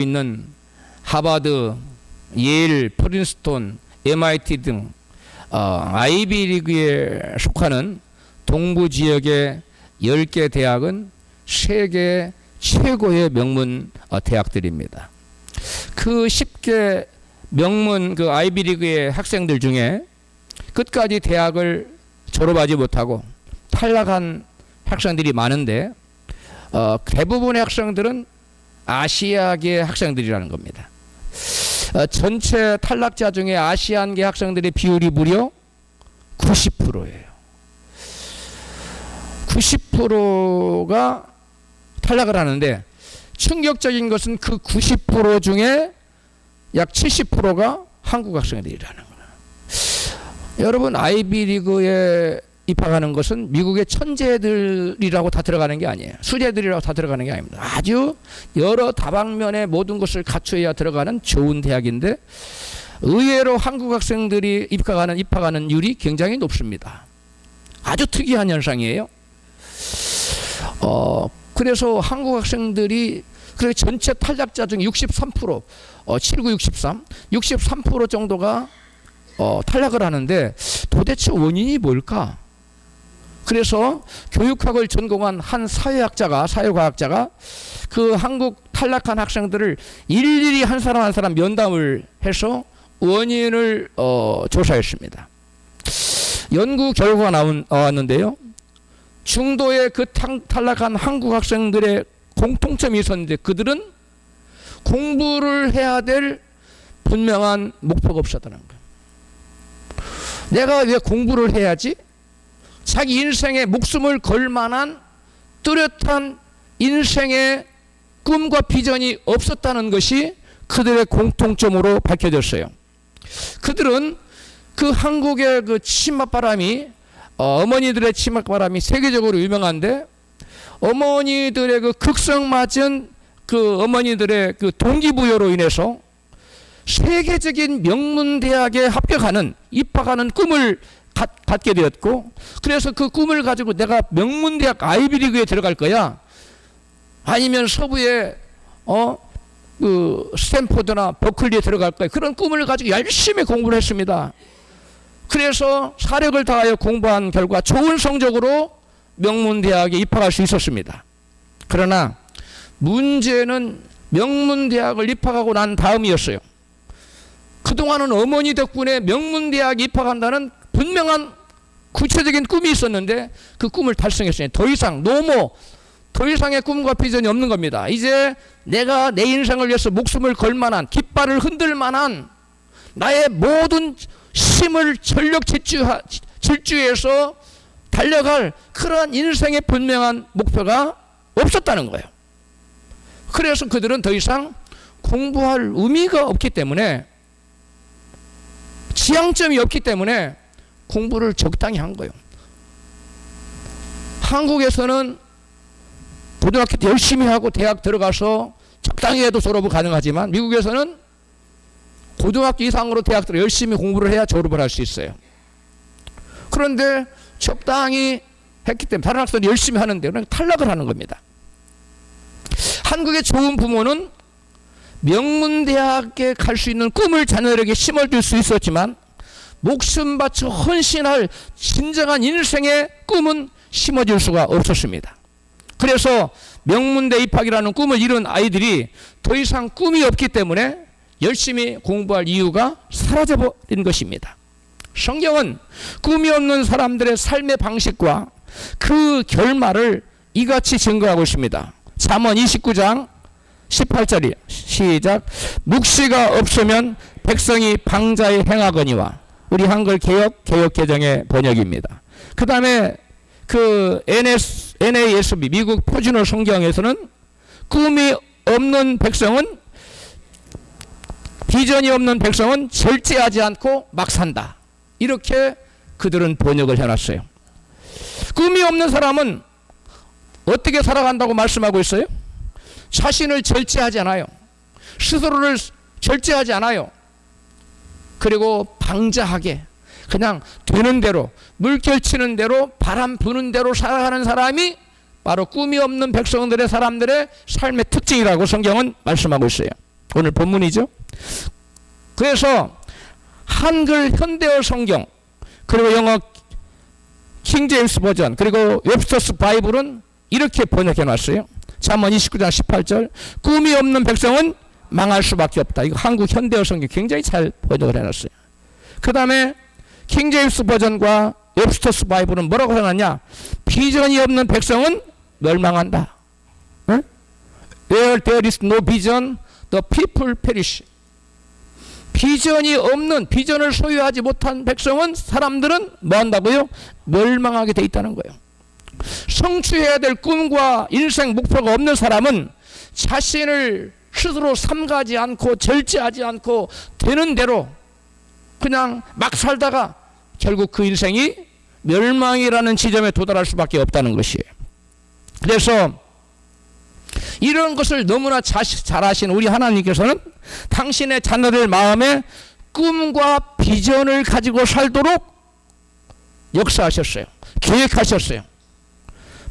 있는 하버드, 예일, 프린스톤, MIT 등 아이비리그에 속하는 동부 지역의 10개 대학은 세계 최고의 명문 대학들입니다. 그 10개 명문 그 아이비리그의 학생들 중에 끝까지 대학을 졸업하지 못하고 탈락한 학생들이 많은데 대부분의 학생들은 아시아계 학생들이라는 겁니다. 전체 탈락자 중에 아시안계 학생들의 비율이 무려 90%예요. 90%가 탈락을 하는데 충격적인 것은 그 90% 중에 약 70%가 한국 학생들이라는 거예요. 여러분, 아이비리그에 입학하는 것은 미국의 천재들이라고 다 들어가는 게 아니에요. 수재들이라고 다 들어가는 게 아닙니다. 아주 여러 다방면의 모든 것을 갖춰야 들어가는 좋은 대학인데 의외로 한국 학생들이 입학하는 율이 굉장히 높습니다. 아주 특이한 현상이에요. 그래서 한국 학생들이 그 전체 탈락자 중 63%, 79, 63% 정도가 탈락을 하는데 도대체 원인이 뭘까? 그래서 교육학을 전공한 한 사회과학자가 그 한국 탈락한 학생들을 일일이 한 사람 한 사람 면담을 해서 원인을 조사했습니다. 연구 결과가 나왔는데요. 중도의 그 탈락한 한국 학생들의 공통점이 있었는데 그들은 공부를 해야 될 분명한 목표가 없었다는 거예요. 내가 왜 공부를 해야지? 자기 인생에 목숨을 걸 만한 뚜렷한 인생의 꿈과 비전이 없었다는 것이 그들의 공통점으로 밝혀졌어요. 그들은 그 한국의 그 치맛바람이 어머니들의 치맛바람이 세계적으로 유명한데 어머니들의 그 극성맞은 그 어머니들의 그 동기부여로 인해서 세계적인 명문대학에 입학하는 꿈을 갖게 되었고 그래서 그 꿈을 가지고 내가 명문대학 아이비리그에 들어갈 거야 아니면 서부의 그 스탠포드나 버클리에 들어갈 거야 그런 꿈을 가지고 열심히 공부를 했습니다. 그래서 사력을 다하여 공부한 결과 좋은 성적으로 명문대학에 입학할 수 있었습니다. 그러나 문제는 명문대학을 입학하고 난 다음이었어요. 그동안은 어머니 덕분에 명문대학에 입학한다는 분명한 구체적인 꿈이 있었는데 그 꿈을 달성했어요. 더 이상의 꿈과 비전이 없는 겁니다. 이제 내가 내 인생을 위해서 목숨을 걸 만한 깃발을 흔들 만한 나의 모든 힘을 전력 질주해서 달려갈 그런 인생의 분명한 목표가 없었다는 거예요. 그래서 그들은 더 이상 공부할 의미가 없기 때문에 지향점이 없기 때문에 공부를 적당히 한 거예요. 한국에서는 고등학교 때 열심히 하고 대학 들어가서 적당히 해도 졸업은 가능하지만 미국에서는 고등학교 이상으로 대학 들어 열심히 공부를 해야 졸업을 할 수 있어요. 그런데 적당히 했기 때문에 다른 학생들이 열심히 하는데 그냥 탈락을 하는 겁니다. 한국의 좋은 부모는 명문대학에 갈 수 있는 꿈을 자녀에게 심어줄 수 있었지만 목숨 바쳐 헌신할 진정한 인생의 꿈은 심어줄 수가 없었습니다. 그래서 명문대 입학이라는 꿈을 이룬 아이들이 더 이상 꿈이 없기 때문에 열심히 공부할 이유가 사라져버린 것입니다. 성경은 꿈이 없는 사람들의 삶의 방식과 그 결말을 이같이 증거하고 있습니다. 잠언 29장 18절이 시작. 묵시가 없으면 백성이 방자에 행하거니와. 우리 한글 개혁개정의 번역입니다. 그 다음에 그 NASB 미국 표준어 성경에서는 꿈이 없는 백성은 비전이 없는 백성은 절제하지 않고 막 산다. 이렇게 그들은 번역을 해놨어요. 꿈이 없는 사람은 어떻게 살아간다고 말씀하고 있어요? 자신을 절제하지 않아요. 스스로를 절제하지 않아요. 그리고 방자하게 그냥 되는 대로 물결치는 대로 바람 부는 대로 살아가는 사람이 바로 꿈이 없는 백성들의 사람들의 삶의 특징이라고 성경은 말씀하고 있어요. 오늘 본문이죠. 그래서 한글 현대어 성경, 그리고 영어 킹제임스 버전, 그리고 웹스터스 바이블은 이렇게 번역해 놨어요. 잠언 29장 18절, 꿈이 없는 백성은 망할 수밖에 없다. 이거 한국 현대어 성경 굉장히 잘 번역을 해놨어요. 그 다음에 킹제임스 버전과 웹스터스 바이블은 뭐라고 해놨냐? 비전이 없는 백성은 멸망한다. 응? Where there is no vision, the people perish. 비전이 없는, 비전을 소유하지 못한 백성은, 사람들은 뭐 한다고요? 멸망하게 돼 있다는 거예요. 성취해야 될 꿈과 인생 목표가 없는 사람은 자신을 스스로 삼가지 않고 절제하지 않고 되는 대로 그냥 막 살다가 결국 그 인생이 멸망이라는 지점에 도달할 수밖에 없다는 것이에요. 그래서 이런 것을 너무나 잘 아신 우리 하나님께서는 당신의 자녀들 마음에 꿈과 비전을 가지고 살도록 역사하셨어요. 계획하셨어요.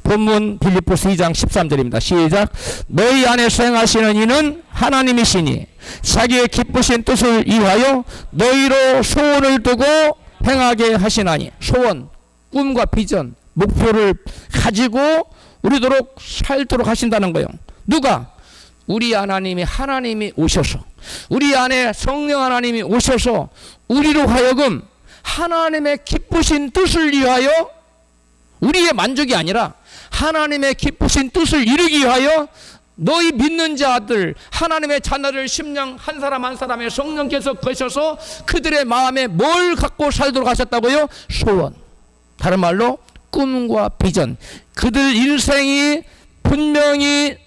본문 빌립보서 2장 13절입니다. 시작. 너희 안에서 행하시는 이는 하나님이시니 자기의 기쁘신 뜻을 이루하여 너희로 소원을 두고 행하게 하시나니. 소원, 꿈과 비전, 목표를 가지고 우리도록 살도록 하신다는 거예요. 누가? 우리 하나님이 오셔서, 우리 안에 성령 하나님이 오셔서 우리로 하여금 하나님의 기쁘신 뜻을 위하여, 우리의 만족이 아니라 하나님의 기쁘신 뜻을 이루기 위하여 너희 믿는 자들, 하나님의 자녀들 심령 한 사람 한 사람의 성령께서 거셔서 그들의 마음에 뭘 갖고 살도록 하셨다고요? 소원. 다른 말로 꿈과 비전. 그들 인생이 분명히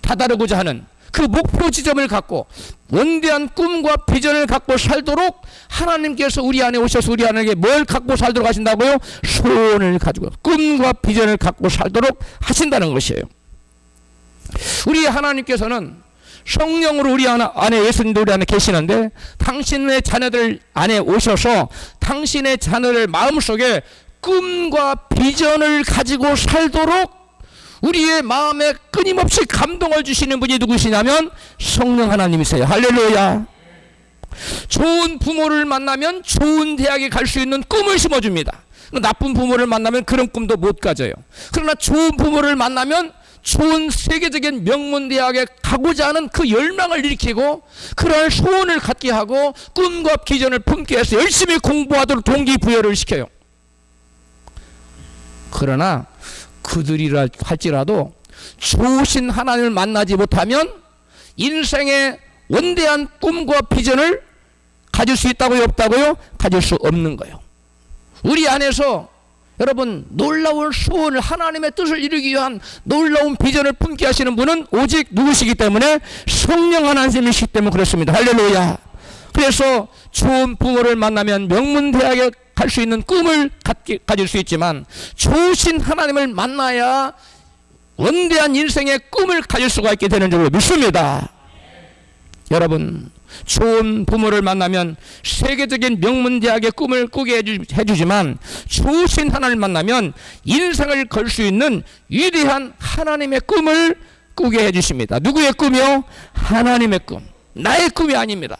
다다르고자 하는 그 목표 지점을 갖고 원대한 꿈과 비전을 갖고 살도록 하나님께서 우리 안에 오셔서 우리 안에게 뭘 갖고 살도록 하신다고요? 소원을 가지고 꿈과 비전을 갖고 살도록 하신다는 것이에요. 우리 하나님께서는 성령으로 우리 안에, 예수님도 우리 안에 계시는데 당신의 자녀들 안에 오셔서 당신의 자녀들 마음속에 꿈과 비전을 가지고 살도록 우리의 마음에 끊임없이 감동을 주시는 분이 누구시냐면 성령 하나님이세요. 할렐루야. 좋은 부모를 만나면 좋은 대학에 갈 수 있는 꿈을 심어줍니다. 나쁜 부모를 만나면 그런 꿈도 못 가져요. 그러나 좋은 부모를 만나면 좋은 세계적인 명문 대학에 가고자 하는 그 열망을 일으키고 그러한 소원을 갖게 하고 꿈과 비전을 품게 해서 열심히 공부하도록 동기부여를 시켜요. 그러나 그들이라 할지라도 좋으신 하나님을 만나지 못하면 인생의 원대한 꿈과 비전을 가질 수 있다고요? 없다고요? 가질 수 없는 거예요. 우리 안에서 여러분 놀라운 소원을, 하나님의 뜻을 이루기 위한 놀라운 비전을 품게 하시는 분은 오직 누구시기 때문에 성령 하나님이시기 때문에 그렇습니다. 할렐루야. 그래서 좋은 부모를 만나면 명문대학에 갈 수 있는 꿈을 가질 수 있지만 좋으신 하나님을 만나야 원대한 인생의 꿈을 가질 수가 있게 되는 줄로 믿습니다. 여러분 좋은 부모를 만나면 세계적인 명문대학의 꿈을 꾸게 해주지만 좋으신 하나님을 만나면 인생을 걸 수 있는 위대한 하나님의 꿈을 꾸게 해주십니다. 누구의 꿈이요? 하나님의 꿈. 나의 꿈이 아닙니다.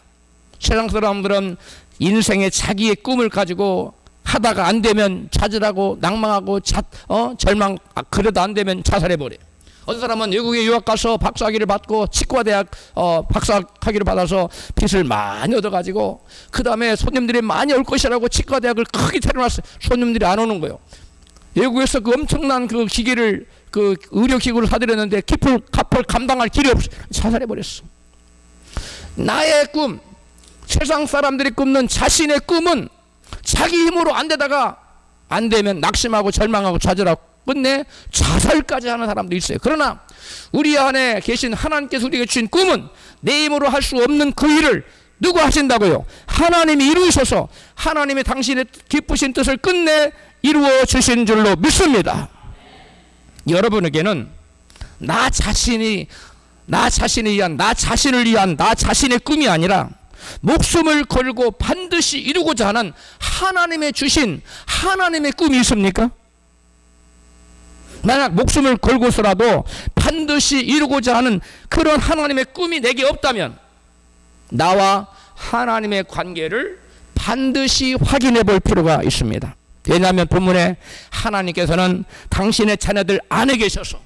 세상 사람들은 인생의 자기의 꿈을 가지고 하다가 안 되면 좌절하고 낭망하고 절망, 그래도 안 되면 자살해버려요. 어떤 사람은 외국에 유학 가서 박사학위를 받고 치과대학 박사학위를 받아서 빚을 많이 얻어가지고 그 다음에 손님들이 많이 올 것이라고 치과대학을 크게 차려놨어요. 손님들이 안 오는 거예요. 외국에서 그 엄청난 그 기계를, 그 의료기구를 사들였는데 갚을 감당할 길이 없어 자살해버렸어. 나의 꿈, 세상 사람들이 꿈는 자신의 꿈은 자기 힘으로 안 되다가 안 되면 낙심하고 절망하고 좌절하고 끝내 자살까지 하는 사람도 있어요. 그러나 우리 안에 계신 하나님께서 우리에게 주신 꿈은 내 힘으로 할 수 없는 그 일을 누구 하신다고요? 하나님이 이루셔서 하나님이 당신의 기쁘신 뜻을 끝내 이루어 주신 줄로 믿습니다. 여러분에게는 나 자신을 위한 나 자신의 꿈이 아니라 목숨을 걸고 반드시 이루고자 하는 하나님의 주신 하나님의 꿈이 있습니까? 만약 목숨을 걸고서라도 반드시 이루고자 하는 그런 하나님의 꿈이 내게 없다면 나와 하나님의 관계를 반드시 확인해 볼 필요가 있습니다. 왜냐하면 본문에 하나님께서는 당신의 자녀들 안에 계셔서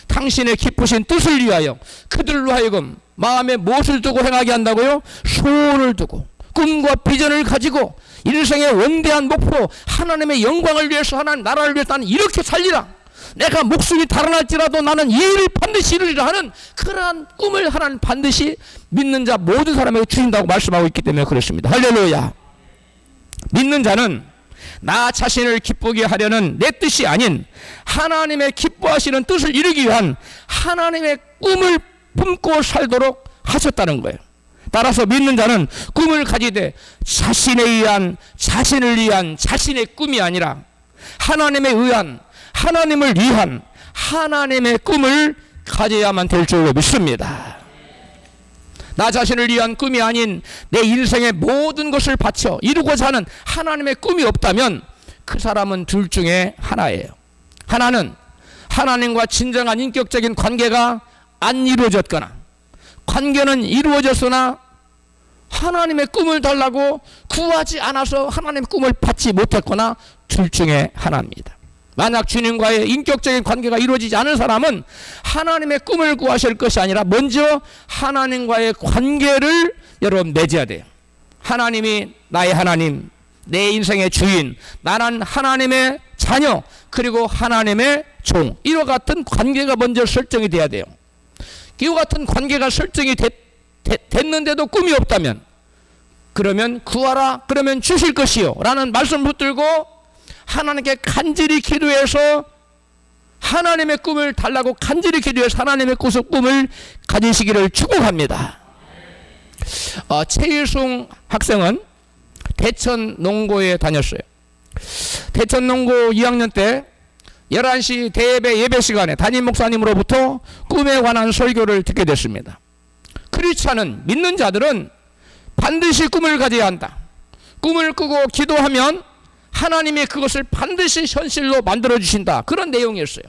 당신의 기쁘신 뜻을 위하여 그들로 하여금 마음에 무엇을 두고 행하게 한다고요? 소원을 두고 꿈과 비전을 가지고 인생의 원대한 목표 하나님의 영광을 위해서 하나님 나라를 위해서 나는 이렇게 살리라, 내가 목숨이 달아날지라도 나는 이 일을 반드시 이루리라 하는 그러한 꿈을 하나님 반드시 믿는 자 모든 사람에게 주신다고 말씀하고 있기 때문에 그렇습니다. 할렐루야. 믿는 자는 나 자신을 기쁘게 하려는 내 뜻이 아닌 하나님의 기뻐하시는 뜻을 이루기 위한 하나님의 꿈을 품고 살도록 하셨다는 거예요. 따라서 믿는 자는 꿈을 가지되 자신을 위한 자신의 꿈이 아니라 하나님에 의한 하나님을 위한 하나님의 꿈을 가져야만 될 줄로 믿습니다. 나 자신을 위한 꿈이 아닌 내 인생의 모든 것을 바쳐 이루고자 하는 하나님의 꿈이 없다면 그 사람은 둘 중에 하나예요. 하나는 하나님과 진정한 인격적인 관계가 안 이루어졌거나 관계는 이루어졌으나 하나님의 꿈을 달라고 구하지 않아서 하나님의 꿈을 받지 못했거나 둘 중에 하나입니다. 만약 주님과의 인격적인 관계가 이루어지지 않은 사람은 하나님의 꿈을 구하실 것이 아니라 먼저 하나님과의 관계를 여러분 맺어야 돼요. 하나님이 나의 하나님, 내 인생의 주인, 나는 하나님의 자녀, 그리고 하나님의 종, 이와 같은 관계가 먼저 설정이 돼야 돼요. 이와 같은 관계가 설정이 됐는데도 꿈이 없다면 그러면 구하라 그러면 주실 것이요 라는 말씀을 붙들고 하나님께 간절히 기도해서 하나님의 꿈을 달라고 간절히 기도해서 하나님의 꿈을 가지시기를 축복합니다. 최일송 학생은 대천 농고에 다녔어요. 대천 농고 2학년 때 11시 대예배 예배 시간에 담임 목사님으로부터 꿈에 관한 설교를 듣게 됐습니다. 크리스찬은 믿는 자들은 반드시 꿈을 가져야 한다. 꿈을 꾸고 기도하면 하나님이 그것을 반드시 현실로 만들어주신다. 그런 내용이었어요.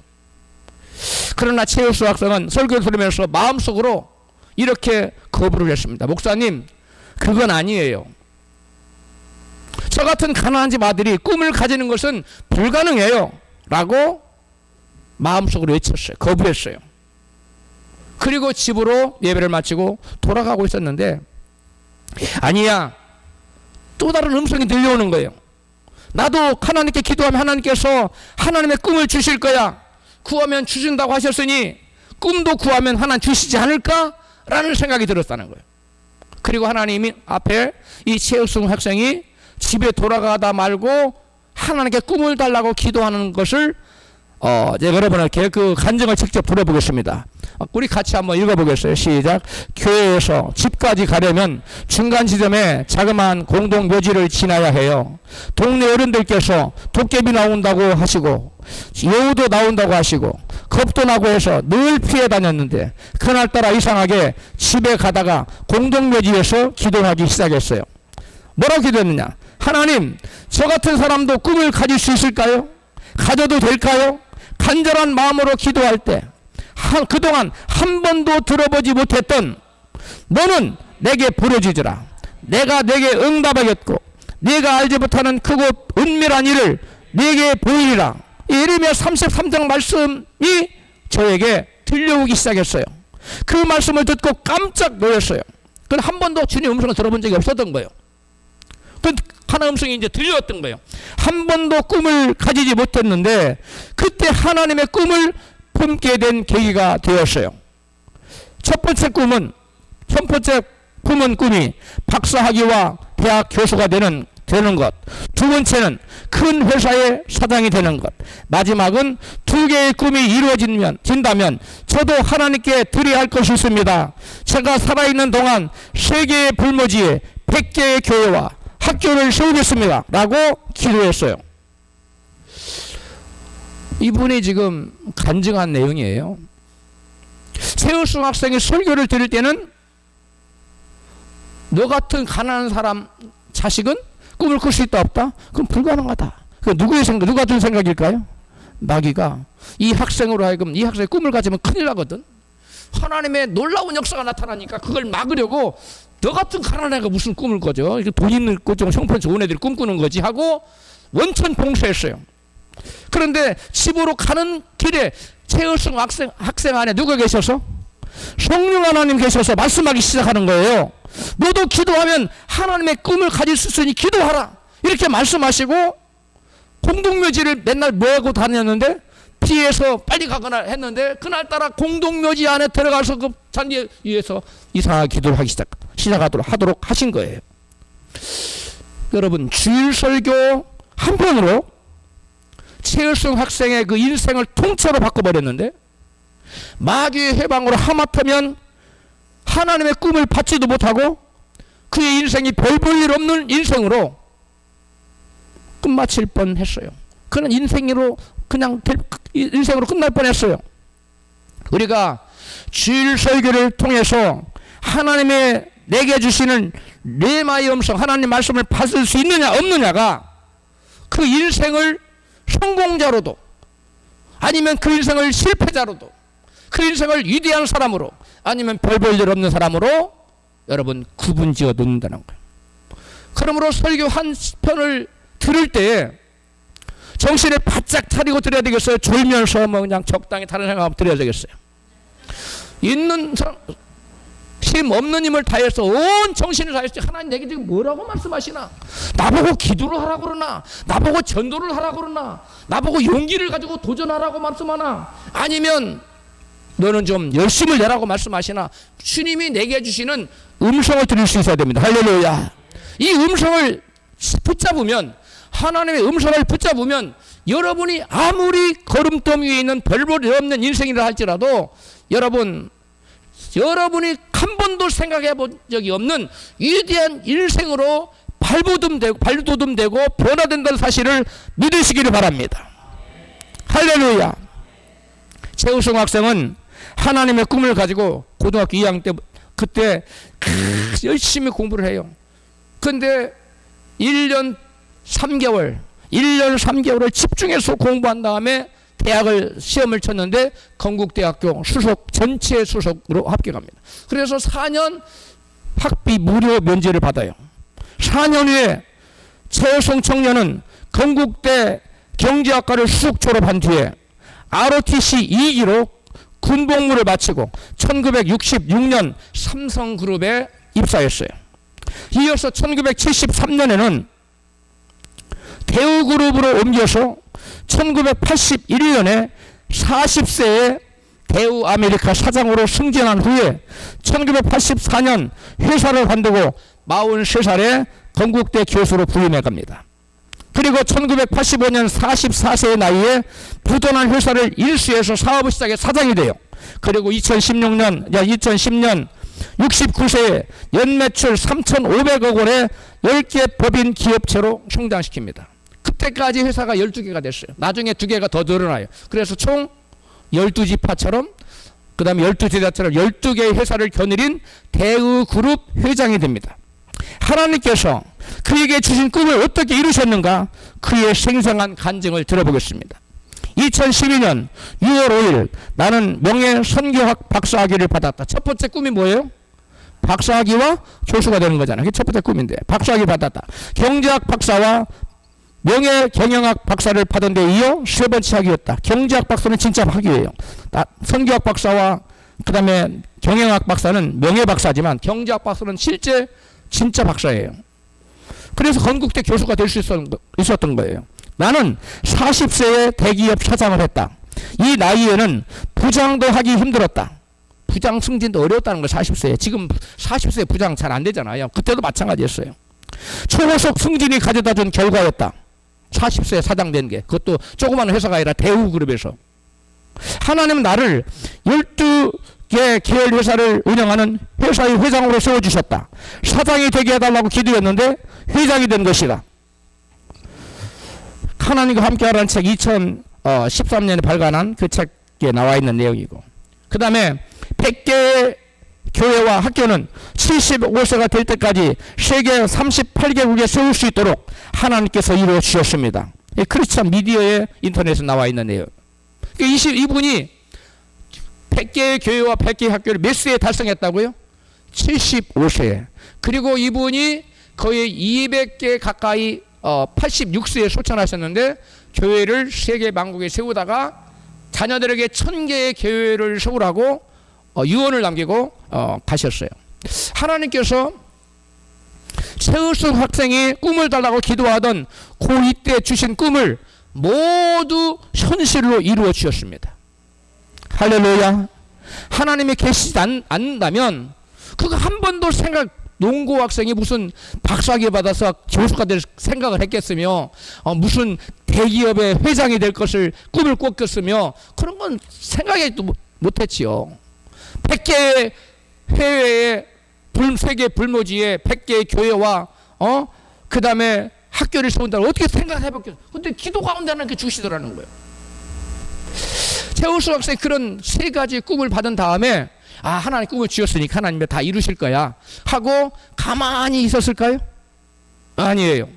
그러나 최일수 학생은 설교를 들으면서 마음속으로 이렇게 거부를 했습니다. 목사님, 그건 아니에요. 저 같은 가난한 집 아들이 꿈을 가지는 것은 불가능해요 라고 마음속으로 외쳤어요. 거부했어요. 그리고 집으로 예배를 마치고 돌아가고 있었는데 아니야, 또 다른 음성이 들려오는 거예요. 나도 하나님께 기도하면 하나님께서 하나님의 꿈을 주실 거야, 구하면 주신다고 하셨으니 꿈도 구하면 하나님 주시지 않을까? 라는 생각이 들었다는 거예요. 그리고 하나님이 앞에 이 최우승 학생이 집에 돌아가다 말고 하나님께 꿈을 달라고 기도하는 것을 제가 여러분에게 그 간증을 직접 들어보겠습니다. 우리 같이 한번 읽어보겠어요. 시작. 교회에서 집까지 가려면 중간 지점에 자그마한 공동 묘지를 지나야 해요. 동네 어른들께서 도깨비 나온다고 하시고 여우도 나온다고 하시고 겁도 나고 해서 늘 피해 다녔는데 그날따라 이상하게 집에 가다가 공동 묘지에서 기도하기 시작했어요. 뭐라고 기도했느냐? 하나님, 저 같은 사람도 꿈을 가질 수 있을까요? 가져도 될까요? 간절한 마음으로 기도할 때 그동안 한 번도 들어보지 못했던 너는 내게 부르짖으라. 내가 내게 응답하겠고 네가 알지 못하는 크고 은밀한 일을 네게 보이리라. 예레미야 33장 말씀이 저에게 들려오기 시작했어요. 그 말씀을 듣고 깜짝 놀랐어요. 그건 한 번도 주님 음성을 들어본 적이 없었던 거예요. 그 하나 음성이 이제 들려왔던 거예요. 한 번도 꿈을 가지지 못했는데 그때 하나님의 꿈을 품게 된 계기가 되었어요. 첫 번째 꿈은 꿈이 박사학위와 대학 교수가 되는 것. 두 번째는 큰 회사의 사장이 되는 것. 마지막은 두 개의 꿈이 이루어진다면 저도 하나님께 드려야 할 것이 있습니다. 제가 살아있는 동안 세계의 불모지에 100개의 교회와 학교를 세우겠습니다 라고 기도했어요. 이분이 지금 간증한 내용이에요. 최우승 학생이 설교를 들을 때는 너 같은 가난한 사람 자식은 꿈을 꿀 수 있다 없다? 그럼 불가능하다. 그 누구 같은 생각일까요? 마귀가 이 학생으로 하여금 이 학생의 꿈을 가지면 큰일 나거든. 하나님의 놀라운 역사가 나타나니까 그걸 막으려고 너 같은 가난한 애가 무슨 꿈을 꿔죠? 돈 있는 좀 형편 좋은 애들이 꿈꾸는 거지 하고 원천 봉쇄했어요. 그런데 집으로 가는 길에 최을승 학생 안에 누가 계셔서? 성령 하나님 계셔서 말씀하기 시작하는 거예요. 너도 기도하면 하나님의 꿈을 가질 수 있으니 기도하라 이렇게 말씀하시고 공동묘지를 맨날 뭐하고 다녔는데 피해서 빨리 가거나 했는데 그날따라 공동묘지 안에 들어가서 그 잔디 위에서 이상하게 기도를 하기 시작하도록 하신 거예요. 여러분, 주일 설교 한편으로 최을승 학생의 그 인생을 통째로 바꿔버렸는데 마귀의 해방으로 하마터면 하나님의 꿈을 받지도 못하고 그의 인생이 별 볼 일 없는 인생으로 끝마칠 뻔했어요. 그는 인생으로 끝날 뻔했어요. 우리가 주일 설교를 통해서 하나님의 내게 주시는 레마의 음성, 하나님 말씀을 받을 수 있느냐 없느냐가 그 인생을 성공자로도 아니면 그 인생을 실패자로도 그 인생을 위대한 사람으로 아니면 별 볼 일 없는 사람으로 여러분 구분지어 놓는다는 거예요. 그러므로 설교 한 편을 들을 때 정신을 바짝 차리고 들어야 되겠어요? 졸면서 뭐 그냥 적당히 다른 생각하면 들어야 되겠어요? 있는 사람, 힘 없는 힘을 다해서 온 정신을 다해서 하나님 내게 지금 뭐라고 말씀하시나? 나보고 기도를 하라고 그러나? 나보고 전도를 하라고 그러나? 나보고 용기를 가지고 도전하라고 말씀하나? 아니면 너는 좀 열심을 내라고 말씀하시나? 주님이 내게 주시는 음성을 들을 수 있어야 됩니다. 할렐루야. 이 음성을 붙잡으면, 하나님의 음성을 붙잡으면 여러분이 아무리 걸음돌 위에 있는 별볼이 없는 인생이라 할지라도 여러분이 한 번도 생각해 본 적이 없는 위대한 인생으로 발돋움되고 변화된다는 사실을 믿으시기를 바랍니다. 할렐루야. 최우승 학생은 하나님의 꿈을 가지고 고등학교 2학년 때 그때 열심히 공부를 해요. 근데 1년 3개월을 집중해서 공부한 다음에 대학을 시험을 쳤는데 건국대학교 전체 수석으로 합격합니다. 그래서 4년 학비 무료 면제를 받아요. 4년 후에 최우승 청년은 건국대 경제학과를 수석 졸업한 뒤에 ROTC 2기로 군복무를 마치고 1966년 삼성그룹에 입사했어요. 이어서 1973년에는 대우그룹으로 옮겨서 1981년에 40세에 대우아메리카 사장으로 승진한 후에 1984년 회사를 관두고 43살에 건국대 교수로 부임해 갑니다. 그리고 1985년 44세의 나이에 부도난 회사를 일수해서 사업을 시작해 사장이 돼요. 그리고 2010년 69세에 연매출 3,500억 원의 10개 법인 기업체로 성장시킵니다. 그때까지 회사가 12개가 됐어요. 나중에 2개가 더 늘어나요. 그래서 총 12지파처럼 그 다음에 12지자처럼 12개의 회사를 겨누린 대우그룹 회장이 됩니다. 하나님께서 그에게 주신 꿈을 어떻게 이루셨는가? 그의 생생한 간증을 들어보겠습니다. 2012년 6월 5일 나는 명예선교학 박사학위를 받았다. 첫 번째 꿈이 뭐예요? 박사학위와 교수가 되는 거잖아요. 그게 첫 번째 꿈인데 박사학위 받았다. 경제학 박사와 명예경영학 박사를 받은 데 이어 세 번째 학위였다. 경제학 박사는 진짜 학위예요. 선교학 박사와 그 다음에 경영학 박사는 명예박사지만 경제학 박사는 진짜 박사예요. 그래서 건국대 교수가 될 수 있었던 거예요. 나는 40세에 대기업 사장을 했다. 이 나이에는 부장도 하기 힘들었다. 부장 승진도 어려웠다는 거 40세에. 지금 40세 부장 잘 안 되잖아요. 그때도 마찬가지였어요. 초고속 승진이 가져다준 결과였다. 40세에 사장 된 게. 그것도 조그만 회사가 아니라 대우그룹에서. 하나님은 나를 12개 계열 회사를 운영하는 회사의 회장으로 세워주셨다. 사장이 되게 해달라고 기도했는데 회장이 된 것이다. 하나님과 함께하라는 책 2013년에 발간한 그 책에 나와 있는 내용이고, 그 다음에 100개의 교회와 학교는 75세가 될 때까지 세계 38개국에 세울 수 있도록 하나님께서 이루어 주셨습니다. 크리스찬 미디어에 인터넷에 나와 있는 내용. 이분이 100개의 교회와 100개의 학교를 몇 세에 달성했다고요? 75세에. 그리고 이분이 거의 200개 가까이 86세에 소천하셨는데 교회를 세계 만국에 세우다가 자녀들에게 1000개의 교회를 세우라고 유언을 남기고 가셨어요. 하나님께서 최우승 학생이 꿈을 달라고 기도하던 고2 때 주신 꿈을 모두 현실로 이루어 주셨습니다. 할렐루야. 하나님이 계시지 않는다면 그거 한 번도 농고 학생이 무슨 박사학위 받아서 교수가 될 생각을 했겠으며 무슨 대기업의 회장이 될 것을 꿈을 꿨겠으며 그런 건 생각도 못했지요. 100개의 해외의 세계 불모지에 100개의 교회와 그 다음에 학교를 세운다고 어떻게 생각을 해봤겠어요. 근데 기도 가운데 하나님께 주시더라는 거예요. 최우수 학생이 그런 세 가지 꿈을 받은 다음에 하나님 꿈을 주셨으니까 하나님이 다 이루실 거야 하고 가만히 있었을까요? 아니에요.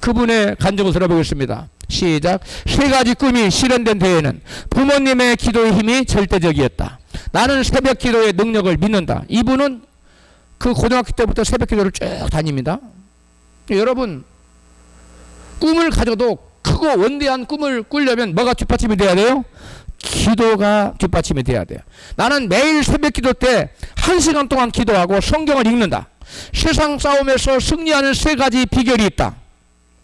그분의 간증을 들어보겠습니다. 시작. 세 가지 꿈이 실현된 데에는 부모님의 기도의 힘이 절대적이었다. 나는 새벽 기도의 능력을 믿는다. 이분은 그 고등학교 때부터 새벽 기도를 쭉 다닙니다. 여러분, 꿈을 가져도 크고 원대한 꿈을 꾸려면 뭐가 뒷받침이 돼야 돼요? 기도가 뒷받침이 돼야 돼요. 나는 매일 새벽 기도 때 1시간 동안 기도하고 성경을 읽는다. 세상 싸움에서 승리하는 세 가지 비결이 있다.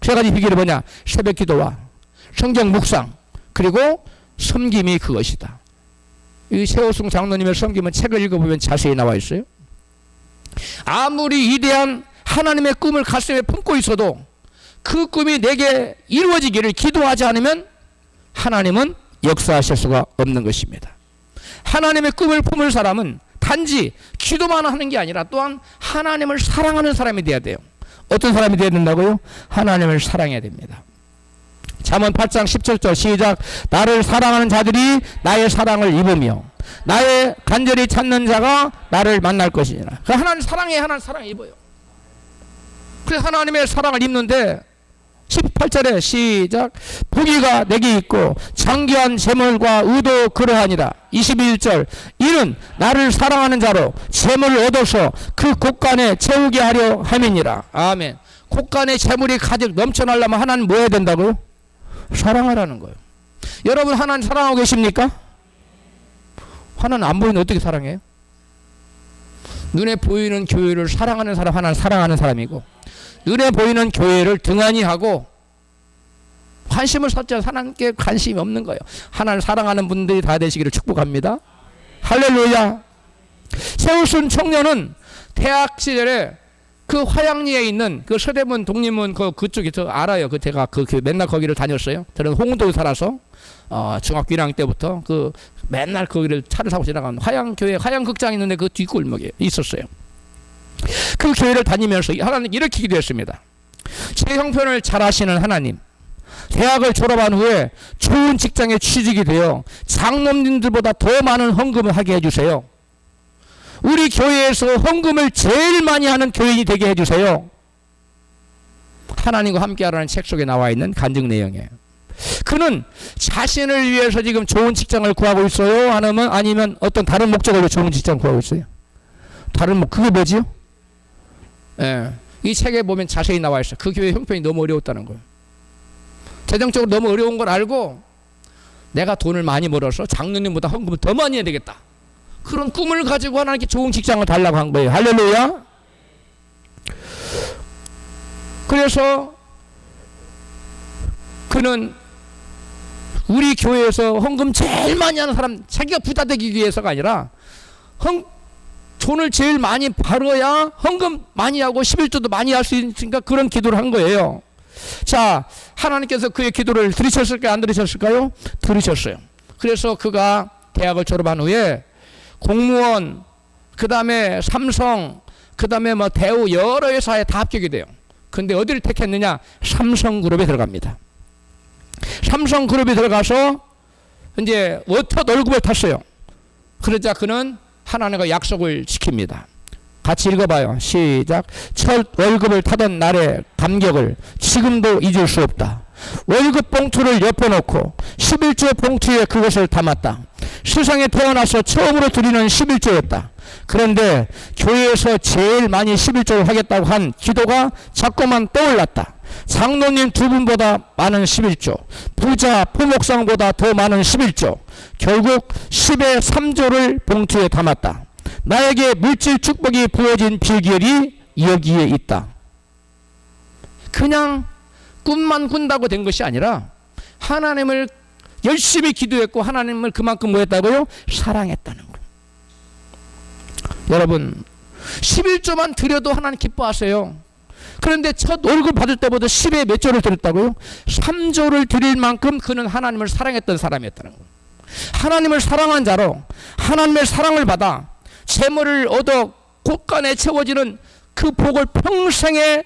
세 가지 비결이 뭐냐? 새벽 기도와 성경 묵상 그리고 섬김이 그것이다. 이 최우승 장로님의 섬김은 책을 읽어보면 자세히 나와 있어요. 아무리 위대한 하나님의 꿈을 가슴에 품고 있어도 그 꿈이 내게 이루어지기를 기도하지 않으면 하나님은 역사하실 수가 없는 것입니다. 하나님의 꿈을 품을 사람은 단지 기도만 하는 게 아니라 또한 하나님을 사랑하는 사람이 돼야 돼요. 어떤 사람이 돼야 된다고요? 하나님을 사랑해야 됩니다. 잠언 8장 17절 시작. 나를 사랑하는 자들이 나의 사랑을 입으며 나의 간절히 찾는 자가 나를 만날 것이니라. 하나님 사랑해, 하나님 사랑 입어요. 그래서 하나님의 사랑을 입는데 18절에 시작. 부귀가 내게 있고 장귀한 재물과 의도 그러하니라. 21절 이는 나를 사랑하는 자로 재물을 얻어서 그 곳간에 채우게 하려 함이니라. 아멘. 곳간에 재물이 가득 넘쳐나려면 하나님 뭐 해야 된다고요? 사랑하라는 거예요. 여러분 하나님 사랑하고 계십니까? 하나님 안 보이는데 어떻게 사랑해요? 눈에 보이는 교회를 사랑하는 사람 하나님 사랑하는 사람이고 눈에 보이는 교회를 등한히 하고 관심을 쏟지 않은 하나님께 관심이 없는 거예요. 하나님 사랑하는 분들이 다 되시기를 축복합니다. 할렐루야. 세우순 청년은 대학 시절에 그 화양리에 있는 그 서대문 독립문 그쪽에 저 알아요. 제가 맨날 거기를 다녔어요. 저는 홍도에 살아서 중학교 1학년 때부터 맨날 거기를 차를 타고 지나가는 화양교회 화양극장 있는데 그 뒷골목에 있었어요. 그 교회를 다니면서 하나님 이렇게 기도했습니다. 제 형편을 잘 아시는 하나님, 대학을 졸업한 후에 좋은 직장에 취직이 되어 장로님들보다 더 많은 헌금을 하게 해주세요. 우리 교회에서 헌금을 제일 많이 하는 교인이 되게 해주세요. 하나님과 함께하라는 책 속에 나와 있는 간증 내용이에요. 그는 자신을 위해서 지금 좋은 직장을 구하고 있어요? 아니면 어떤 다른 목적으로 좋은 직장을 구하고 있어요? 그게 뭐지요? 예, 이 책에 보면 자세히 나와 있어요. 그 교회 형편이 너무 어려웠다는 거예요. 재정적으로 너무 어려운 걸 알고 내가 돈을 많이 벌어서 장로님보다 헌금을 더 많이 해야 되겠다. 그런 꿈을 가지고 하나님께 좋은 직장을 달라고 한 거예요. 할렐루야. 그래서 그는 우리 교회에서 헌금 제일 많이 하는 사람, 자기가 부자 되기 위해서가 아니라 돈을 제일 많이 벌어야 헌금 많이 하고 11조도 많이 할 수 있으니까 그런 기도를 한 거예요. 자, 하나님께서 그의 기도를 들으셨을까요? 안 들으셨을까요? 들으셨어요. 그래서 그가 대학을 졸업한 후에 공무원, 그 다음에 삼성, 그 다음에 대우 여러 회사에 다 합격이 돼요. 근데 어디를 택했느냐? 삼성그룹에 들어갑니다. 삼성그룹에 들어가서 이제 첫 월급을 탔어요. 그러자 그는 하나님과 약속을 지킵니다. 같이 읽어봐요. 시작. 첫 월급을 타던 날의 감격을 지금도 잊을 수 없다. 월급 봉투를 옆에 놓고 11조 봉투에 그것을 담았다. 세상에 태어나서 처음으로 드리는 11조였다. 그런데 교회에서 제일 많이 11조를 하겠다고 한 기도가 자꾸만 떠올랐다. 장로님 두 분보다 많은 11조, 부자 부목상보다 더 많은 11조, 결국 10의 3조를 봉투에 담았다. 나에게 물질 축복이 부어진 비결이 여기에 있다. 그냥 꿈만 꾼다고 된 것이 아니라 하나님을 열심히 기도했고 하나님을 그만큼 뭐 했다고요? 사랑했다는 거예요. 여러분 11조만 드려도 하나님 기뻐하세요. 그런데 첫 월급 받을 때보다 10에 몇 조를 드렸다고요? 3조를 드릴 만큼 그는 하나님을 사랑했던 사람이었다는 거예요. 하나님을 사랑한 자로 하나님의 사랑을 받아 재물을 얻어 곳간에 채워지는 그 복을 평생에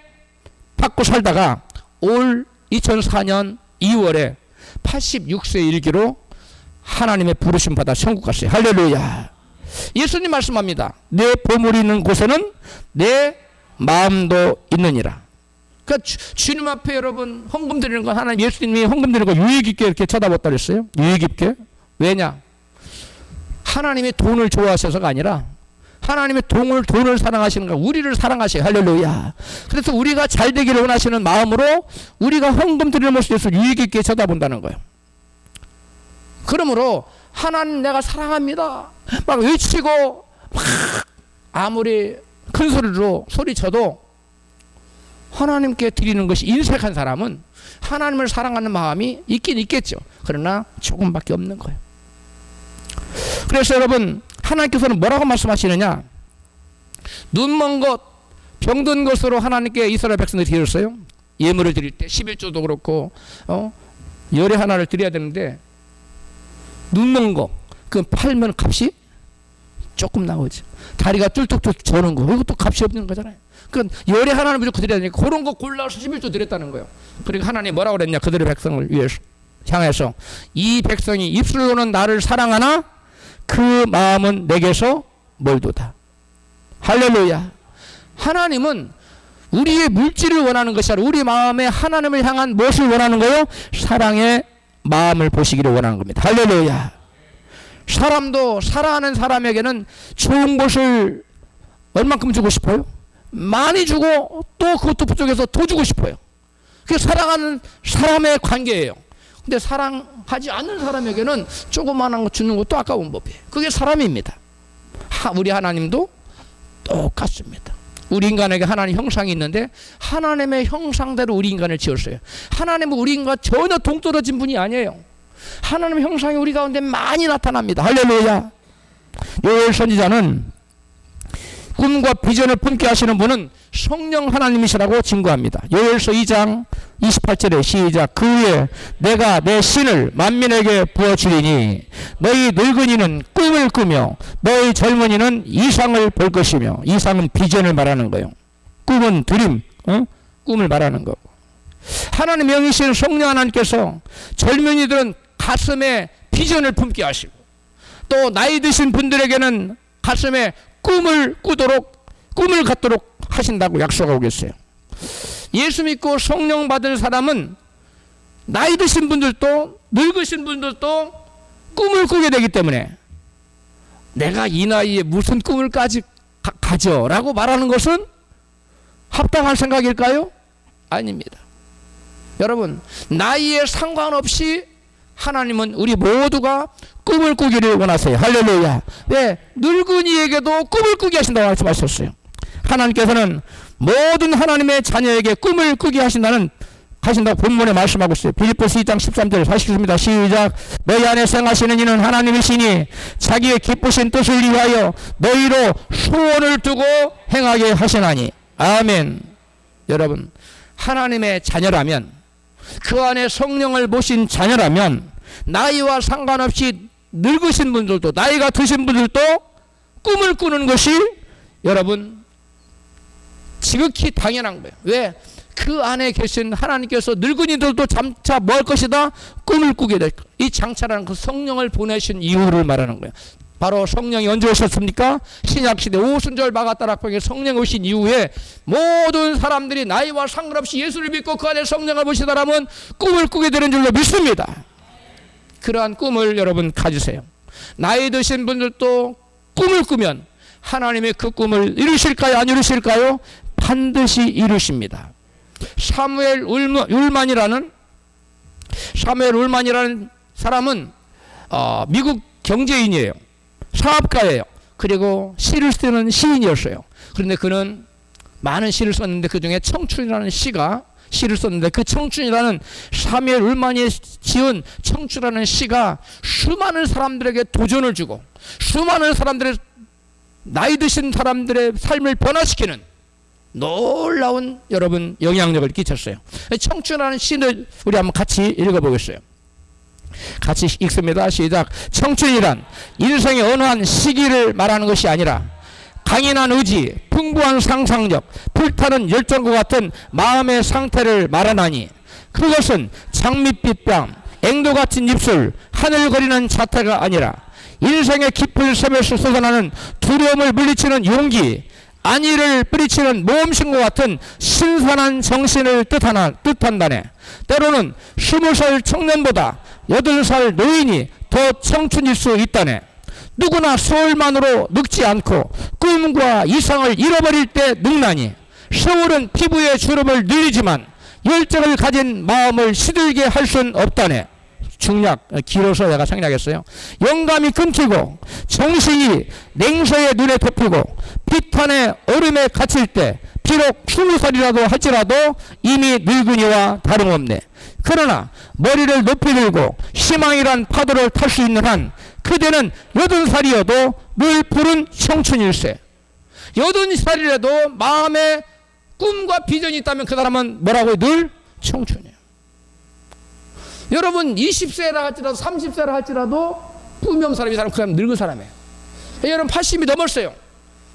받고 살다가 올 2004년 2월에 86세 일기로 하나님의 부르심 받아 천국 갔어요. 할렐루야. 예수님 말씀합니다. 내 보물이 있는 곳에는 내 마음도 있느니라. 그러니까 주님 앞에 여러분 헌금 드리는 건 하나님 예수님이 헌금 드리는 거 유익 있게 이렇게 쳐다봤다 그랬어요. 유익 있게. 왜냐? 하나님이 돈을 좋아하셔서가 아니라 하나님의 돈을 사랑하시는 거, 우리를 사랑하셔요. 할렐루야. 그래서 우리가 잘 되기를 원하시는 마음으로 우리가 헌금 드리는 모습에서 유익 있게 쳐다본다는 거예요. 그러므로 하나님 내가 사랑합니다 막 외치고 막 아무리 큰 소리로 소리쳐도 하나님께 드리는 것이 인색한 사람은 하나님을 사랑하는 마음이 있긴 있겠죠. 그러나 조금밖에 없는 거예요. 그래서 여러분 하나님께서는 뭐라고 말씀하시느냐? 눈먼 것, 병든 것으로 하나님께 이스라엘 백성들이 드렸어요. 예물을 드릴 때 11조도 그렇고 열의 하나를 드려야 되는데 눈먼 거, 그 팔면 값이 조금 나오죠. 다리가 뚫뚝뚫뚝 저는 거, 이것도 값이 없는 거잖아요. 그 열의 하나를 무조건 드려야 되니까 그런 거 골라서 11조 드렸다는 거예요. 그리고 하나님이 뭐라고 그랬냐? 그들의 백성을 위해서 향해서 이 백성이 입술로는 나를 사랑하나 그 마음은 내게서 멀도다. 할렐루야. 하나님은 우리의 물질을 원하는 것이 아니라 우리 마음에 하나님을 향한 무엇을 원하는 거요? 사랑의 마음을 보시기를 원하는 겁니다. 할렐루야. 사람도 사랑하는 사람에게는 좋은 것을 얼만큼 주고 싶어요? 많이 주고 또 그것도 부족해서 더 주고 싶어요. 그게 사랑하는 사람의 관계예요. 근데 사랑하지 않는 사람에게는 조그마한 거 주는 것도 아까운 법이에요. 그게 사람입니다. 우리 하나님도 똑같습니다. 우리 인간에게 하나님 형상이 있는데 하나님의 형상대로 우리 인간을 지었어요. 하나님은 우리 인간 전혀 동떨어진 분이 아니에요. 하나님의 형상이 우리 가운데 많이 나타납니다. 할렐루야. 요엘 선지자는 꿈과 비전을 품게 하시는 분은 성령 하나님이시라고 증거합니다. 요엘서 2장 28절에 시작. 그 후에 내가 내 신을 만민에게 부어주리니 너희 늙은이는 꿈을 꾸며 너희 젊은이는 이상을 볼 것이며, 이상은 비전을 말하는 거예요. 꿈은 드림, 꿈을 말하는 거고. 하나님 명이신 성령 하나님께서 젊은이들은 가슴에 비전을 품게 하시고 또 나이 드신 분들에게는 가슴에 꿈을 갖도록 하신다고 약속하고 계세요. 예수 믿고 성령 받은 사람은 나이 드신 분들도 늙으신 분들도 꿈을 꾸게 되기 때문에 내가 이 나이에 무슨 꿈을까지 가져라고 말하는 것은 합당한 생각일까요? 아닙니다. 여러분, 나이에 상관없이 하나님은 우리 모두가 꿈을 꾸기를 원하세요. 할렐루야. 네, 늙은이에게도 꿈을 꾸게 하신다고 말씀하셨어요. 하나님께서는 모든 하나님의 자녀에게 꿈을 꾸게 하신다고 본문에 말씀하고 있어요. 빌립보서 2장 13절 하시겠습니다. 시작. 너희 안에 생하시는 이는 하나님이시니 자기의 기쁘신 뜻을 위하여 너희로 소원을 두고 행하게 하시나니. 아멘. 여러분, 하나님의 자녀라면, 그 안에 성령을 모신 자녀라면 나이와 상관없이 늙으신 분들도 나이가 드신 분들도 꿈을 꾸는 것이 여러분 지극히 당연한 거예요. 왜? 그 안에 계신 하나님께서 늙은이들도 장차 뭐 할 것이다? 꿈을 꾸게 될 것. 이 장차라는 그 성령을 보내신 이유를 말하는 거예요. 바로 성령이 언제 오셨습니까? 신약시대 오순절 마가다락방에 성령 오신 이후에 모든 사람들이 나이와 상관없이 예수를 믿고 그 안에 성령을 보시다라면 꿈을 꾸게 되는 줄로 믿습니다. 그러한 꿈을 여러분 가지세요. 나이 드신 분들도 꿈을 꾸면 하나님의 그 꿈을 이루실까요? 안 이루실까요? 반드시 이루십니다. 사무엘 울만이라는 사람은 미국 경제인이에요. 사업가예요. 그리고 시를 쓰는 시인이었어요. 그런데 그는 많은 시를 썼는데 그 중에 청춘이라는 시를 썼는데 그 청춘이라는 사무엘 울만이 지은 청춘이라는 시가 수많은 사람들에게 도전을 주고 수많은 사람들의 나이 드신 사람들의 삶을 변화시키는 놀라운 여러분 영향력을 끼쳤어요. 청춘이라는 시를 우리 한번 같이 읽어보겠어요. 같이 읽습니다. 시작. 청춘이란 인생의 어느 한 시기를 말하는 것이 아니라 강인한 의지, 풍부한 상상력, 불타는 열정과 같은 마음의 상태를 말하나니 그것은 장밋빛 뺨, 앵도 같은 입술, 하늘거리는 자태가 아니라 인생의 깊은 샘에서 솟아나는 두려움을 물리치는 용기, 안위를 뿌리치는 모험심과 같은 신선한 정신을 뜻한다네. 때로는 20살 청년보다 8살 노인이 더 청춘일 수 있다네. 누구나 소울만으로 늙지 않고 꿈과 이상을 잃어버릴 때 늙나니 세월은 피부의 주름을 늘리지만 열정을 가진 마음을 시들게 할 순 없다네. 중략, 길어서 내가 생략했어요. 영감이 끊기고 정신이 냉소의 눈에 덮이고 비탄의 얼음에 갇힐 때 비록 20살이라도 할지라도 이미 늙은이와 다름없네. 그러나 머리를 높이 들고 희망이란 파도를 탈 수 있는 한 그대는 80살이어도 늘 푸른 청춘일세. 80살이라도 마음에 꿈과 비전이 있다면 그 사람은 뭐라고요? 늘 청춘이에요. 여러분 20세라 할지라도 30세라 할지라도 꿈이 사람이 그 사람 늙은 사람이에요. 여러분 80이 넘었어요.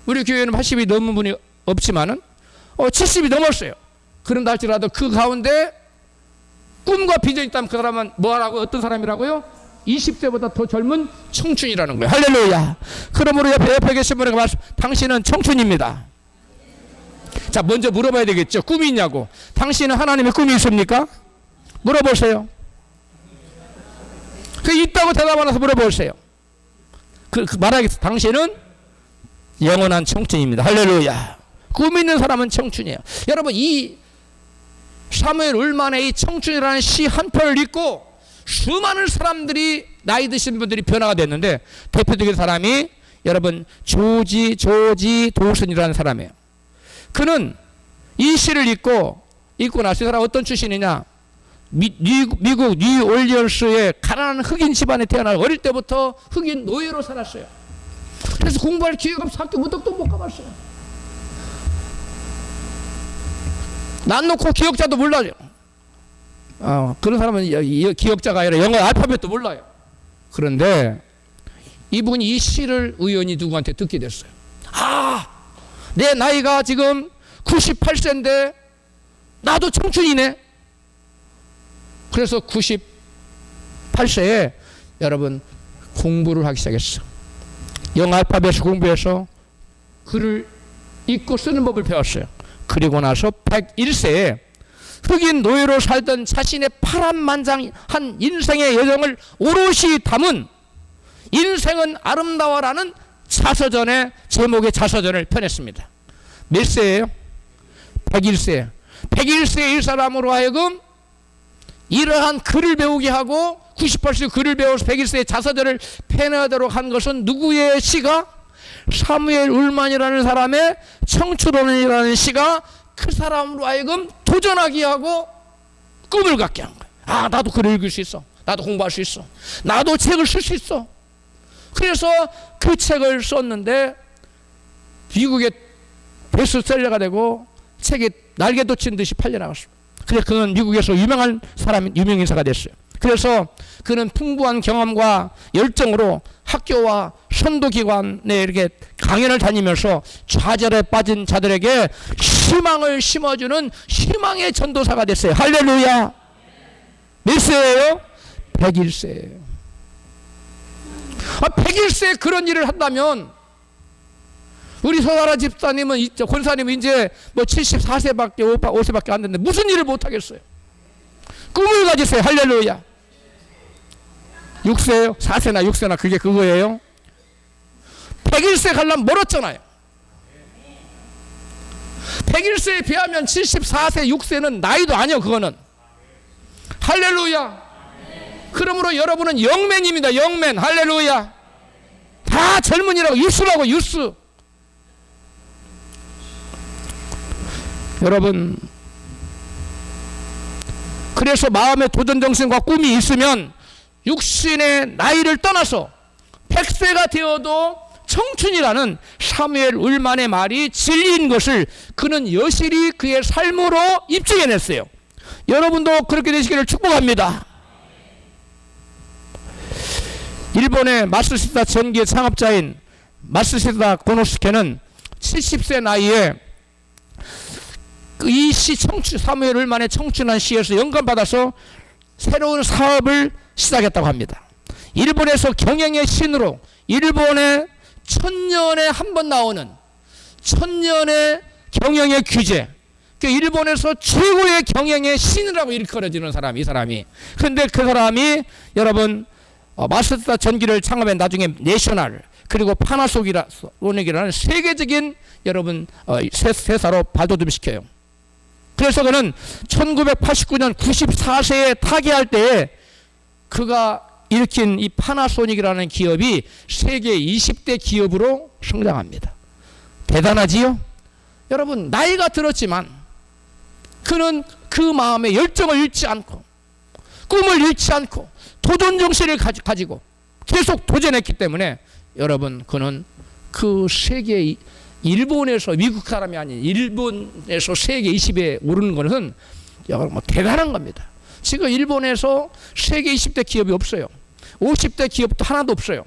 우리 교회는 80이 넘은 분이 없지만은 70이 넘었어요. 그런다 할지라도 그 가운데 꿈과 비전이 있다면 그 사람은 뭐라고 어떤 사람이라고요? 20세보다 더 젊은 청춘이라는 거예요. 할렐루야. 그러므로 옆에 계신 분에게 말씀, 당신은 청춘입니다. 자, 먼저 물어봐야 되겠죠. 꿈이 있냐고. 당신은 하나님의 꿈이 있습니까? 물어보세요. 그 있다고 대답 안 해서 물어보세요. 말하겠어. 당신은 영원한 청춘입니다. 할렐루야. 꿈 있는 사람은 청춘이에요. 여러분 이 사무엘 울만의 이 청춘이라는 시 한 편을 읽고 수많은 사람들이 나이 드신 분들이 변화가 됐는데 대표적인 사람이 여러분 조지 도슨이라는 사람이에요. 그는 이 시를 읽고 나서 이 사람 어떤 출신이냐? 미국 뉴올리언스의 가난한 흑인 집안에 태어나서 어릴 때부터 흑인 노예로 살았어요. 그래서 공부할 기회가 없어 학교 무턱도 못 가봤어요. 난 놓고 기억자도 몰라요. 그런 사람은 기억자가 아니라 영어 알파벳도 몰라요. 그런데 이분이 이 시를 우연히 누구한테 듣게 됐어요. 내 나이가 지금 98세인데 나도 청춘이네. 그래서 98세에 여러분 공부를 하기 시작했어. 영어 알파벳을 공부해서 글을 읽고 쓰는 법을 배웠어요. 그리고 나서 101세에 흑인 노예로 살던 자신의 파란만장한 인생의 여정을 오롯이 담은 인생은 아름다워라는 자서전의 제목의 자서전을 펴냈습니다. 몇 세예요? 101세. 101세의 이 사람으로 하여금 이러한 글을 배우게 하고 98세 글을 배워서 101세의 자서전을 펴내도록 한 것은 누구의 시가? 사무엘 울만이라는 사람의 청춘론이라는 시가 그 사람으로 하여금 도전하게 하고 꿈을 갖게 한 거예요. 나도 글을 읽을 수 있어. 나도 공부할 수 있어. 나도 책을 쓸 수 있어. 그래서 그 책을 썼는데 미국의 베스트셀러가 되고 책이 날개 돋친 듯이 팔려나갔어요. 그래서 그는 미국에서 유명한 유명인사가 됐어요. 그래서 그는 풍부한 경험과 열정으로 학교와 선도기관에 이렇게 강연을 다니면서 좌절에 빠진 자들에게 희망을 심어주는 희망의 전도사가 됐어요. 할렐루야. 몇 세예요? 101세예요. 101세에 그런 일을 한다면 우리 서다라 집사님은 권사님은 이제 뭐 74세밖에 5세밖에 안 됐는데 무슨 일을 못 하겠어요? 꿈을 가지세요. 할렐루야. 6세요? 4세나 6세나 그게 그거예요. 101세 가려면 멀었잖아요. 101세에 비하면 74세 6세는 나이도 아니요. 그거는. 할렐루야. 그러므로 여러분은 영맨입니다. 영맨. 할렐루야. 다 젊은이라고 유스라고 유스. 여러분, 그래서 마음의 도전정신과 꿈이 있으면 육신의 나이를 떠나서 100세가 되어도 청춘이라는 사무엘 울만의 말이 진리인 것을 그는 여실히 그의 삶으로 입증해냈어요. 여러분도 그렇게 되시기를 축복합니다. 일본의 마쓰시다 전기의 창업자인 마쓰시다 고노스케는 70세 나이에 이 시 청춘 사무엘 울만의 청춘한 시에서 영감받아서 새로운 사업을 시작했다고 합니다. 일본에서 경영의 신으로 일본의 천년에 한 번 나오는 천년의 경영의 규제, 일본에서 최고의 경영의 신이라고 일컬어지는 사람이 이 사람이. 그런데 그 사람이 여러분 마쓰다 전기를 창업해 나중에 내셔널 그리고 파나소닉이라는 세계적인 여러분 회사로 발돋움시켜요. 그래서 그는 1989년 94세에 타계할 때에 그가 일으킨 이 파나소닉이라는 기업이 세계 20대 기업으로 성장합니다. 대단하지요? 여러분, 나이가 들었지만 그는 그 마음의 열정을 잃지 않고 꿈을 잃지 않고 도전정신을 가지고 계속 도전했기 때문에 여러분, 그는 그 세계 일본에서 미국 사람이 아닌 일본에서 세계 20에 오르는 것은 뭐 대단한 겁니다. 지금 일본에서 세계 20대 기업이 없어요. 50대 기업도 하나도 없어요.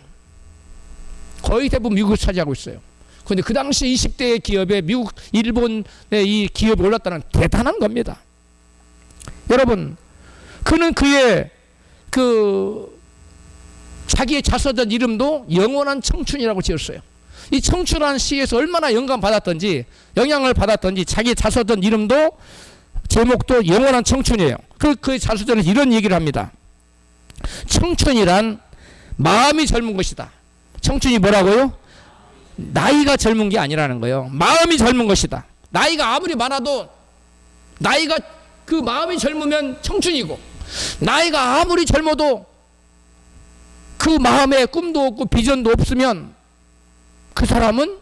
거의 대부분 미국을 차지하고 있어요. 그런데 그 당시 20대의 기업에 미국, 일본의 이 기업이 올랐다는 대단한 겁니다. 여러분, 그는 그의 자기의 자서전 이름도 영원한 청춘이라고 지었어요. 이 청춘한 시에서 얼마나 영감을 받았던지 자기 자서전 이름도 제목도 영원한 청춘이에요. 그 자서전에서 이런 얘기를 합니다. 청춘이란 마음이 젊은 것이다. 청춘이 뭐라고요? 나이가 젊은 게 아니라는 거예요. 마음이 젊은 것이다. 나이가 아무리 많아도 그 마음이 젊으면 청춘이고, 나이가 아무리 젊어도 그 마음에 꿈도 없고 비전도 없으면 그 사람은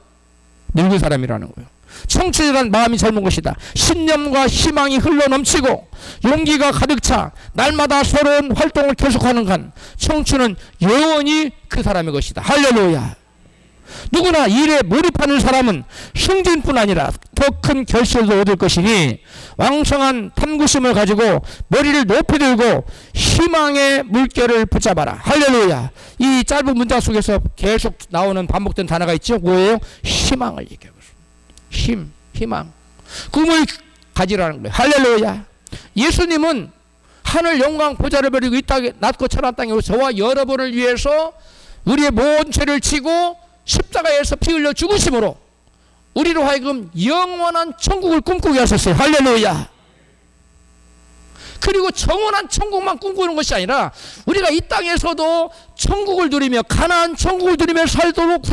늙은 사람이라는 거예요. 청춘이란 마음이 젊은 것이다. 신념과 희망이 흘러넘치고 용기가 가득 차 날마다 새로운 활동을 계속하는 간 청춘은 영원히 그 사람의 것이다. 할렐루야. 누구나 일에 몰입하는 사람은 승진뿐 아니라 더 큰 결실도 얻을 것이니 왕성한 탐구심을 가지고 머리를 높이 들고 희망의 물결을 붙잡아라. 할렐루야. 이 짧은 문장 속에서 계속 나오는 반복된 단어가 있죠. 뭐예요? 희망을 얘기하고 있습니다. 희망. 꿈을 가지라는 거예요. 할렐루야. 예수님은 하늘 영광 보좌를 버리고 이 땅에 낮고 천한 땅에 오셔서 저와 여러분을 위해서 우리의 모든 죄를 지고 십자가에서 피 흘려 죽으심으로 우리로 하여금 영원한 천국을 꿈꾸게 하셨어요. 할렐루야. 그리고 영원한 천국만 꿈꾸는 것이 아니라 우리가 이 땅에서도 천국을 누리며 가나안 천국을 누리며 살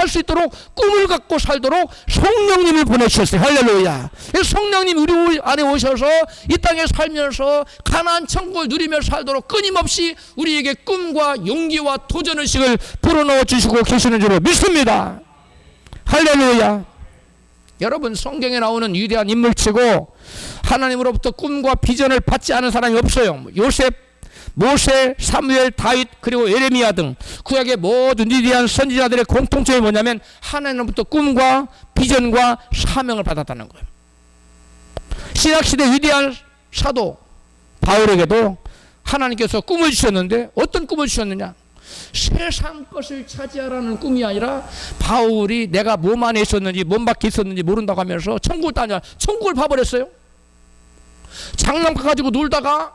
수 있도록 꿈을 갖고 살도록 성령님을 보내주셨어요. 할렐루야. 성령님이 우리 안에 오셔서 이 땅에 살면서 가나안 천국을 누리며 살도록 끊임없이 우리에게 꿈과 용기와 도전의식을 불어넣어 주시고 계시는 줄로 믿습니다. 할렐루야. 여러분, 성경에 나오는 위대한 인물치고 하나님으로부터 꿈과 비전을 받지 않은 사람이 없어요. 요셉, 모세, 사무엘, 다윗, 그리고 예레미야 등 구약의 모든 위대한 선지자들의 공통점이 뭐냐면 하나님으로부터 꿈과 비전과 사명을 받았다는 거예요. 신약시대 위대한 사도 바울에게도 하나님께서 꿈을 주셨는데 어떤 꿈을 주셨느냐? 세상 것을 차지하라는 꿈이 아니라 바울이 내가 몸 안에 있었는지 몸 밖에 있었는지 모른다고 하면서 천국을 봐버렸어요. 장난감 가지고 놀다가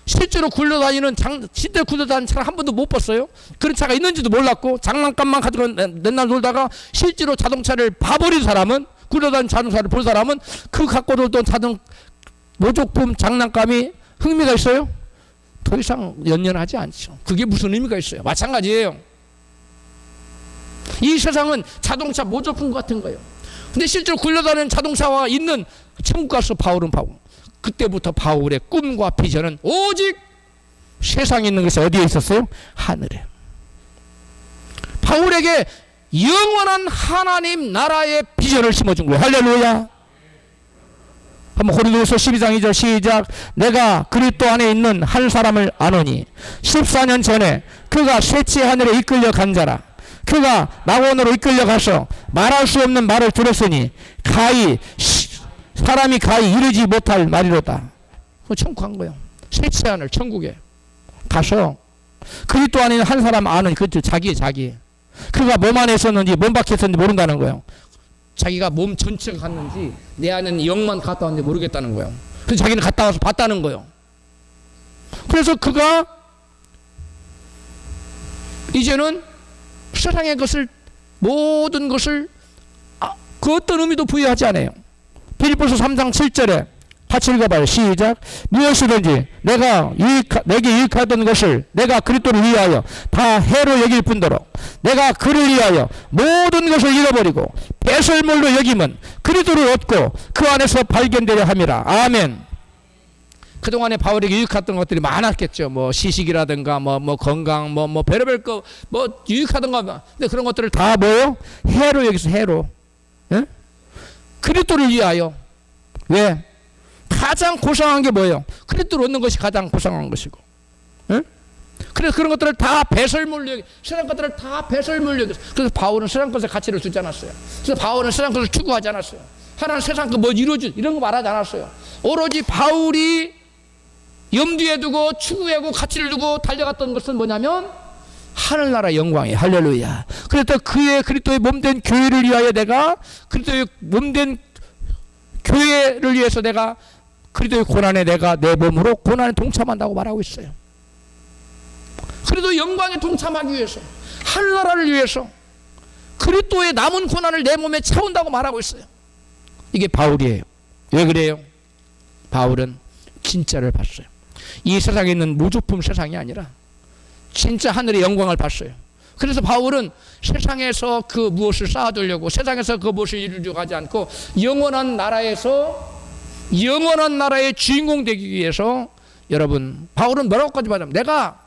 실제로 굴러다니는 실제 굴러다니는 차를 한 번도 못 봤어요. 그런 차가 있는지도 몰랐고 장난감만 가지고 맨날 놀다가 실제로 자동차를 봐버린 사람은, 굴러다니는 자동차를 본 사람은 그 갖고 놀던 모조품 장난감이 흥미가 있어요? 더 이상 연연하지 않죠. 그게 무슨 의미가 있어요? 마찬가지예요. 이 세상은 자동차 모조품 같은 거예요. 근데 실제로 굴러다니는 자동차와 있는 천국 가서 바울은 그때부터 바울의 꿈과 비전은 오직 세상에 있는 것이 어디에 있었어요? 하늘에. 바울에게 영원한 하나님 나라의 비전을 심어준 거예요. 할렐루야. 한번 고린도후서 12장 2절 시작. 내가 그리스도 안에 있는 한 사람을 아노니 14년 전에 그가 셋째 하늘에 이끌려 간 자라. 그가 낙원으로 이끌려 가서 말할 수 없는 말을 들었으니 사람이 가히 이르지 못할 말이로다. 천국 간 거예요. 셋째 하늘 천국에 가서 그리스도 안에 있는 한 사람 아는 그 자기 그가 몸 안에 있었는지 몸 밖에 있었는지 모른다는 거예요. 자기가 몸 전체가 갔는지 내 안에는 영만 갔다 왔는지 모르겠다는 거예요. 그래서 자기는 갔다 와서 봤다는 거예요. 그래서 그가 이제는 세상의 것을 모든 것을 그 어떤 의미도 부여하지 않아요. 빌립보서 3장 7절에 같이 읽어봐요. 시작. 무엇이든지 내게 유익하던 것을 내가 그리스도를 위하여 다 해로 여길 뿐더러 내가 그를 위하여 모든 것을 잃어버리고 배설물로 여기면 그리스도를 얻고 그 안에서 발견되려 함이라. 아멘. 그동안에 바울에게 유익했던 것들이 많았겠죠. 뭐 시식이라든가 뭐 건강 뭐 별의별 거 뭐 유익하던 거. 근데 그런 것들을 다 뭐요? 해로 여기서 해로. 예? 그리스도를 위하여. 왜? 가장 고상한 게 뭐예요? 그리스도를 얻는 것이 가장 고상한 것이고. 예? 그래서 그런 것들을 다 배설물로 세상 것들을 다 배설물로 그래서 바울은 세상 것에 가치를 두지 않았어요. 그래서 바울은 세상 것을 추구하지 않았어요. 하나는 세상 것 뭐 이루어진 이런 거 말하지 않았어요. 오로지 바울이 염두에 두고 추구하고 가치를 두고 달려갔던 것은 뭐냐면 하늘나라 영광이에요. 할렐루야. 그래서 그의 그리스도의 몸된 교회를 위하여 내가 그리스도의 몸된 교회를 위해서 내가 그리스도의 고난에 내가 내 몸으로 고난에 동참한다고 말하고 있어요. 그래도 영광에 동참하기 위해서 하늘나라를 위해서 그리스도의 남은 고난을 내 몸에 채운다고 말하고 있어요. 이게 바울이에요. 왜 그래요? 바울은 진짜를 봤어요. 이 세상에 있는 무조품 세상이 아니라 진짜 하늘의 영광을 봤어요. 그래서 바울은 세상에서 그 무엇을 쌓아두려고 세상에서 그 무엇을 이루려고 하지 않고 영원한 나라에서 영원한 나라의 주인공 되기 위해서 여러분 바울은 뭐라고까지 말하냐면 내가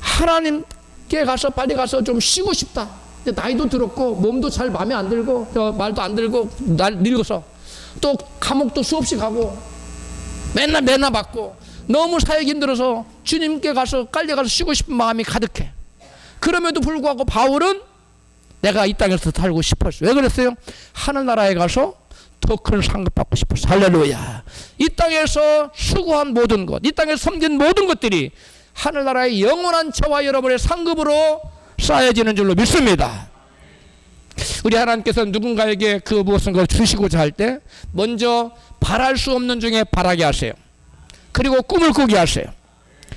하나님께 가서 빨리 가서 좀 쉬고 싶다. 나이도 들었고 몸도 잘 마음에 안 들고 말도 안 들고 늙어서 또 감옥도 수없이 가고 맨날 받고 너무 사역이 힘들어서 주님께 가서 빨리 가서 쉬고 싶은 마음이 가득해. 그럼에도 불구하고 바울은 내가 이 땅에서 살고 싶었어요. 왜 그랬어요? 하늘나라에 가서 더 큰 상급 받고 싶었어요. 할렐루야. 이 땅에서 수고한 모든 것, 이 땅에서 섬긴 모든 것들이 하늘나라의 영원한 저와 여러분의 상급으로 쌓여지는 줄로 믿습니다. 우리 하나님께서 누군가에게 그 무엇을 주시고자 할 때 먼저 바랄 수 없는 중에 바라게 하세요. 그리고 꿈을 꾸게 하세요.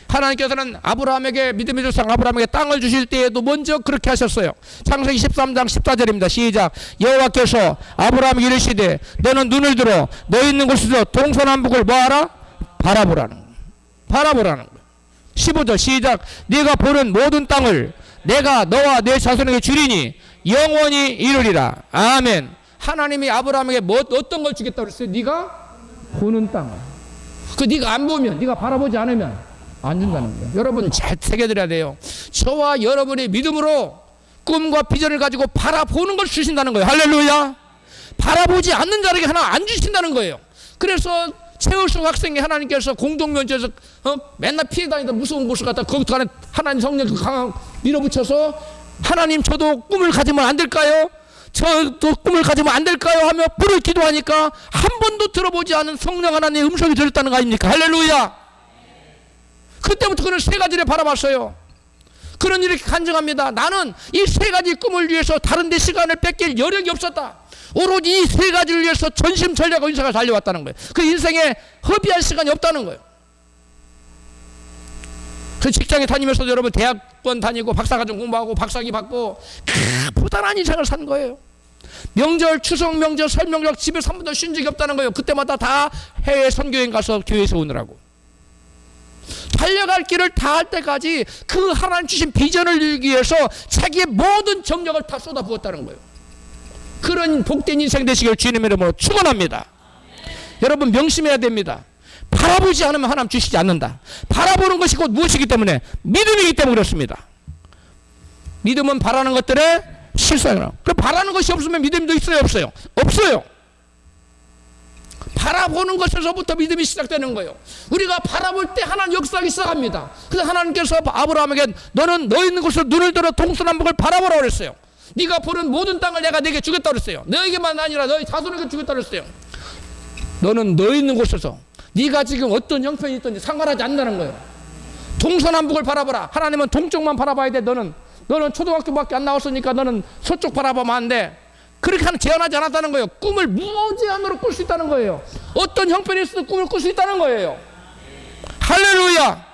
하나님께서는 아브라함에게 믿음의 조상 아브라함에게 땅을 주실 때에도 먼저 그렇게 하셨어요. 창세기 13장 14절입니다. 시작. 여호와께서 아브라함에게 이르시되 너는 눈을 들어 너 있는 곳에서 동서남북을 뭐하라? 바라보라는 거예요. 15절 시작. 네가 보는 모든 땅을 내가 너와 내 자손에게 주리니 영원히 이루리라. 아멘. 하나님이 아브라함에게 어떤 걸 주겠다고 그랬어요? 네가 보는 땅을. 그 네가 안 보면, 네가 바라보지 않으면 안 준다는 거예요. 여러분 잘 새겨드려야 돼요. 저와 여러분의 믿음으로 꿈과 비전을 가지고 바라보는 걸 주신다는 거예요. 할렐루야. 바라보지 않는 자에게 하나 안 주신다는 거예요. 그래서 최우수 학생이 하나님께서 공동면제에서 맨날 피해 다니던 무서운 곳을 갖다 거기서 하나님 성령 강한 밀어붙여서 하나님 저도 꿈을 가지면 안 될까요? 저도 꿈을 가지면 안 될까요? 하며 불을 기도하니까 한 번도 들어보지 않은 성령 하나님의 음성이 들렸다는 거 아닙니까? 할렐루야. 그때부터 그는 세 가지를 바라봤어요. 그는 이렇게 간증합니다. 나는 이 세 가지 꿈을 위해서 다른 데 시간을 뺏길 여력이 없었다. 오로지 이 세 가지를 위해서 전심전력과 인생을 달려왔다는 거예요. 그 인생에 허비할 시간이 없다는 거예요. 그 직장에 다니면서도 여러분 대학원 다니고 박사과정 공부하고 박사학위 받고 부단한 인생을 산 거예요. 명절, 추석 명절, 설 명절 집에서 한 번도 쉰 적이 없다는 거예요. 그때마다 다 해외 선교행 가서 교회에서 오느라고. 달려갈 길을 다 할 때까지 그 하나님 주신 비전을 이루기 위해서 자기의 모든 정력을 다 쏟아부었다는 거예요. 그런 복된 인생 되시길 주님의 이름으로 축원합니다. 여러분 명심해야 됩니다. 바라보지 않으면 하나님 주시지 않는다. 바라보는 것이 곧 무엇이기 때문에? 믿음이기 때문에 그렇습니다. 믿음은 바라는 것들의 실상이라. 그 바라는 것이 없으면 믿음도 있어요, 없어요? 없어요. 바라보는 것에서부터 믿음이 시작되는 거예요. 우리가 바라볼 때 하나님 역사하기 시작합니다. 그래서 하나님께서 아브라함에게 너는 너 있는 곳으로 눈을 들어 동서남북을 바라보라고 그랬어요. 네가 보는 모든 땅을 내가 네게 주겠다고 그랬어요. 너에게만 아니라 너희 자손에게 주겠다고 그랬어요. 너는 너 있는 곳에서 네가 지금 어떤 형편이 있든지 상관하지 않는다는 거예요. 동서남북을 바라보라. 하나님은 동쪽만 바라봐야 돼. 너는 초등학교밖에 안 나왔으니까 너는 서쪽 바라보면 안 돼. 그렇게 제한하지 않았다는 거예요. 꿈을 무제한으로 꿀 수 있다는 거예요. 어떤 형편이 있어도 꿈을 꿀 수 있다는 거예요. 할렐루야.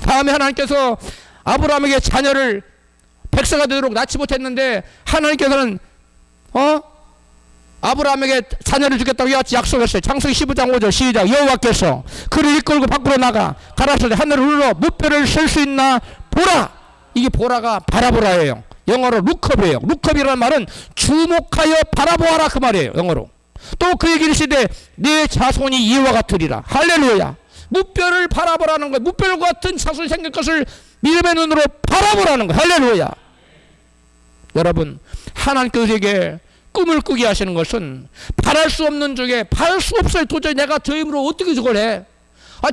다음에 하나님께서 아브라함에게 자녀를 백세가 되도록 낳지 못했는데 하나님께서는 아브라함에게 자녀를 주겠다고 약속했어요. 창세기 15장 5절 시작. 여호와께서 그를 이끌고 밖으로 나가 가라사대 하늘을 울러 무뼈를 셀 수 있나 보라. 이게 보라가 바라보라예요. 영어로 룩업이에요. 룩업이라는 말은 주목하여 바라보아라 그 말이에요. 영어로. 또 그에게 이르시되 네 자손이 이와 같으리라. 할렐루야. 무뼈를 바라보라는 거예요. 무뼈 같은 자손이 생길 것을 믿음의 눈으로 바라보라는 거예요. 할렐루야. 여러분 하나님께서 우리에게 꿈을 꾸게 하시는 것은 바랄 수 없는 중에 바랄 수 없어요. 도저히 내가 저 힘으로 어떻게 저걸 해.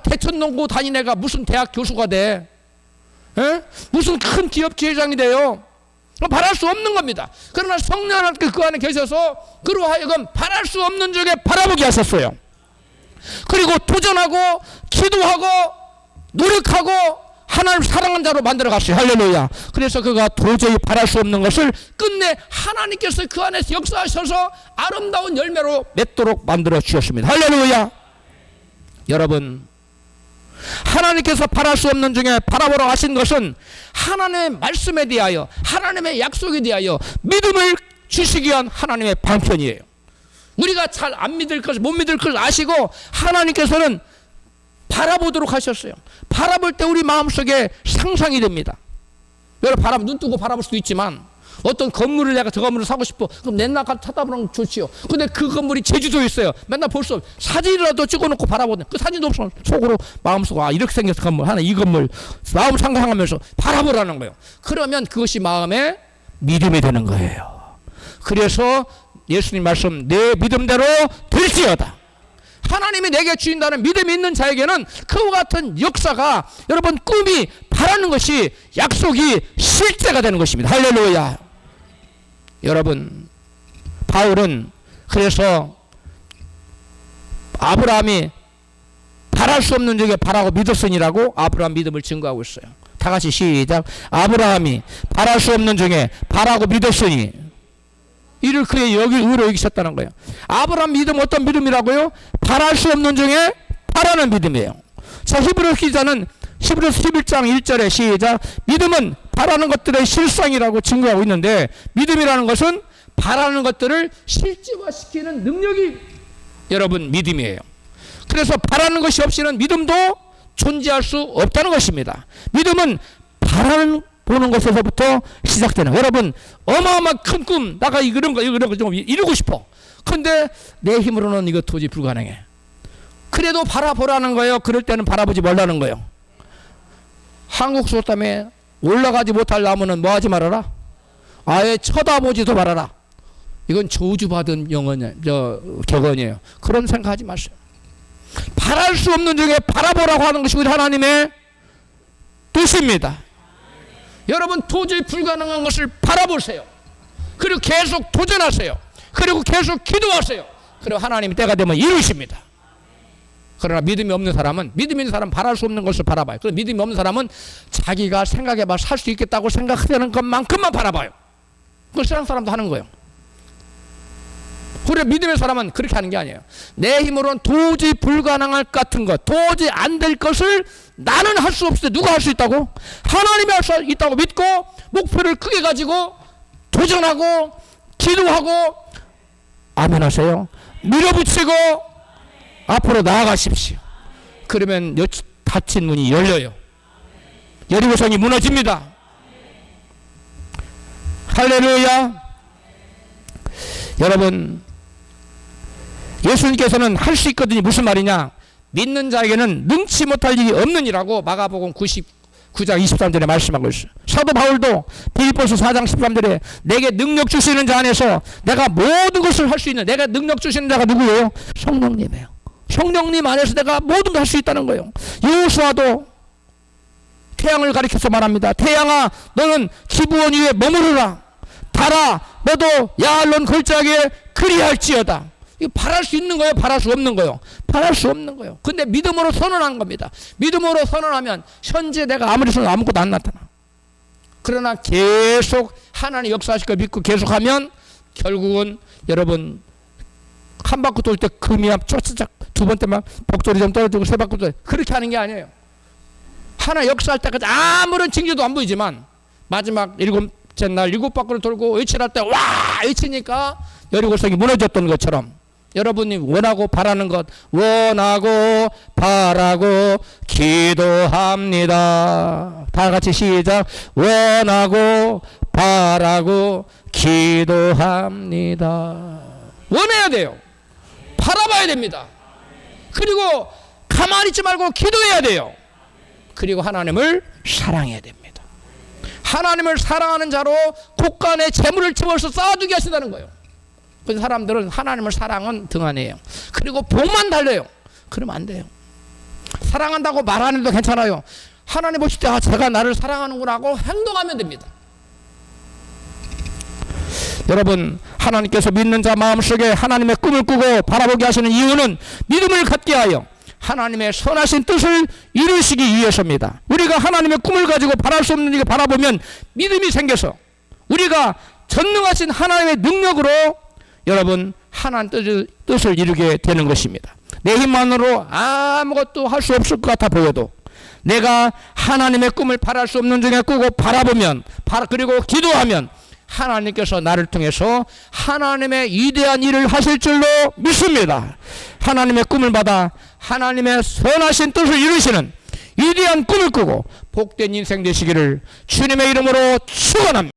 대천농고 다닌 애가 무슨 대학 교수가 돼. 에? 무슨 큰 기업 지회장이 돼요. 바랄 수 없는 겁니다. 그러나 성령 하나님께서 그 안에 계셔서 그로 하여금 바랄 수 없는 중에 바라보게 하셨어요. 그리고 도전하고 기도하고 노력하고 하나님을 사랑하는 자로 만들어 갔어요. 할렐루야. 그래서 그가 도저히 바랄 수 없는 것을 끝내 하나님께서 그 안에서 역사하셔서 아름다운 열매로 맺도록 만들어 주셨습니다. 할렐루야. 여러분 하나님께서 바랄 수 없는 중에 바라보러 하신 것은 하나님의 말씀에 대하여 하나님의 약속에 대하여 믿음을 주시기 위한 하나님의 방편이에요. 우리가 잘 안 믿을 것을 못 믿을 것을 아시고 하나님께서는 바라보도록 하셨어요. 바라볼 때 우리 마음속에 상상이 됩니다. 여러분 눈 뜨고 바라볼 수도 있지만 어떤 건물을 내가 저 건물을 사고 싶어. 그럼 맨날 가서 찾아보는 건 좋지요. 근데 그 건물이 제주도에 있어요. 맨날 볼 수 없어. 사진이라도 찍어놓고 바라보는 그 사진도 없으면 속으로 마음속으로 이렇게 생겼어 건물 하나 이 건물 마음 상상하면서 바라보라는 거예요. 그러면 그것이 마음의 믿음이 되는 거예요. 그래서 예수님 말씀 내 믿음대로 될지어다. 하나님이 내게 주인다는 믿음이 있는 자에게는 그와 같은 역사가 여러분 꿈이 바라는 것이 약속이 실제가 되는 것입니다. 할렐루야. 여러분 바울은 그래서 아브라함이 바랄 수 없는 중에 바라고 믿었으니라고 아브라함 믿음을 증거하고 있어요. 다 같이 시작. 아브라함이 바랄 수 없는 중에 바라고 믿었으니 이를 그의 의로 여기셨다는 거예요. 아브라함 믿음 어떤 믿음이라고요? 바랄 수 없는 중에 바라는 믿음이에요. 자 히브리서 기자는 히브리서 11장 1절에 시작. 믿음은 바라는 것들의 실상이라고 증거하고 있는데 믿음이라는 것은 바라는 것들을 실제화시키는 능력이 여러분 믿음이에요. 그래서 바라는 것이 없이는 믿음도 존재할 수 없다는 것입니다. 믿음은 바라는 보는 것에서부터 시작되는. 여러분 어마어마한 큰 꿈 내가 이런 거 좀 이루고 싶어. 근데 내 힘으로는 이거 도저히 불가능해. 그래도 바라보라는 거예요. 그럴 때는 바라보지 말라는 거예요. 한국 속담에 올라가지 못할 나무는 뭐 하지 말아라? 아예 쳐다보지도 말아라. 이건 저주받은 격언이에요. 그런 생각하지 마세요. 바랄 수 없는 중에 바라보라고 하는 것이 우리 하나님의 뜻입니다. 여러분 도저히 불가능한 것을 바라보세요. 그리고 계속 도전하세요. 그리고 계속 기도하세요. 그리고 하나님이 때가 되면 이루십니다. 그러나 믿음이 없는 사람은 믿음이 있는 사람은 바랄 수 없는 것을 바라봐요. 그런데 믿음이 없는 사람은 자기가 생각해봐 살 수 있겠다고 생각하는 것만큼만 바라봐요. 그걸 세상 사람도 하는 거예요. 그래, 믿음의 사람은 그렇게 하는 게 아니에요. 내 힘으로는 도저히 불가능할 것 같은 것, 도저히 안 될 것을 나는 할 수 없을 때 누가 할 수 있다고? 하나님이 할 수 있다고 믿고 목표를 크게 가지고 도전하고 기도하고 아멘 하세요. 밀어붙이고 앞으로 나아가십시오. 그러면 닫힌 문이 열려요. 여리고성이 무너집니다. 할렐루야. 여러분, 예수님께서는 할 수 있거든요. 무슨 말이냐? 믿는 자에게는 능치 못할 일이 없느니라고 마가복음 99장 23절에 말씀하고 있어요. 사도 바울도 빌립보서 4장 13절에 내게 능력 주시는 자 안에서 내가 모든 것을 할 수 있는, 내가 능력 주시는 자가 누구예요? 성령님이에요. 성령님 안에서 내가 모든 걸 할 수 있다는 거예요. 여호수아도 태양을 가리켜서 말합니다. 태양아, 너는 기브온 위에 머무르라. 달아, 너도 야알론 골짜기에 그리할지어다. 이거 바랄 수 있는 거예요? 바랄 수 없는 거예요? 바랄 수 없는 거예요. 근데 믿음으로 선언한 겁니다. 믿음으로 선언하면 현재 내가 아무리 선언 아무것도 안 나타나. 그러나 계속 하나님 역사하실 걸 믿고 계속하면 결국은 여러분 한 바퀴 돌 때 금이 쫓아작 두 번 때만 복돌이 좀 떨어지고 세 바퀴 돌 그렇게 하는 게 아니에요. 하나 역사할 때까지 아무런 징조도 안 보이지만 마지막 일곱째 날 일곱 바퀴를 돌고 외치할 때 와 외치니까 여리고성이 무너졌던 것처럼 여러분이 원하고 바라는 것, 원하고 바라고 기도합니다. 다 같이 시작. 원하고 바라고 기도합니다. 원해야 돼요. 바라봐야 됩니다. 그리고 가만히 있지 말고 기도해야 돼요. 그리고 하나님을 사랑해야 됩니다. 하나님을 사랑하는 자로 곳간에 재물을 집어서 쌓아두게 하신다는 거예요. 그래서 사람들은 하나님을 사랑은 등한이에요. 그리고 복만 달려요. 그러면 안 돼요. 사랑한다고 말 안 해도 괜찮아요. 하나님 보실 때 제가 나를 사랑하는구나 하고 행동하면 됩니다. 여러분, 하나님께서 믿는 자 마음속에 하나님의 꿈을 꾸고 바라보게 하시는 이유는 믿음을 갖게 하여 하나님의 선하신 뜻을 이루시기 위해서입니다. 우리가 하나님의 꿈을 가지고 바랄 수 없는 일을 바라보면 믿음이 생겨서 우리가 전능하신 하나님의 능력으로 여러분 하나님 뜻을 이루게 되는 것입니다. 내 힘만으로 아무것도 할 수 없을 것 같아 보여도 내가 하나님의 꿈을 바랄 수 없는 중에 꾸고 바라보면 그리고 기도하면 하나님께서 나를 통해서 하나님의 위대한 일을 하실 줄로 믿습니다. 하나님의 꿈을 받아 하나님의 선하신 뜻을 이루시는 위대한 꿈을 꾸고 복된 인생 되시기를 주님의 이름으로 축원합니다.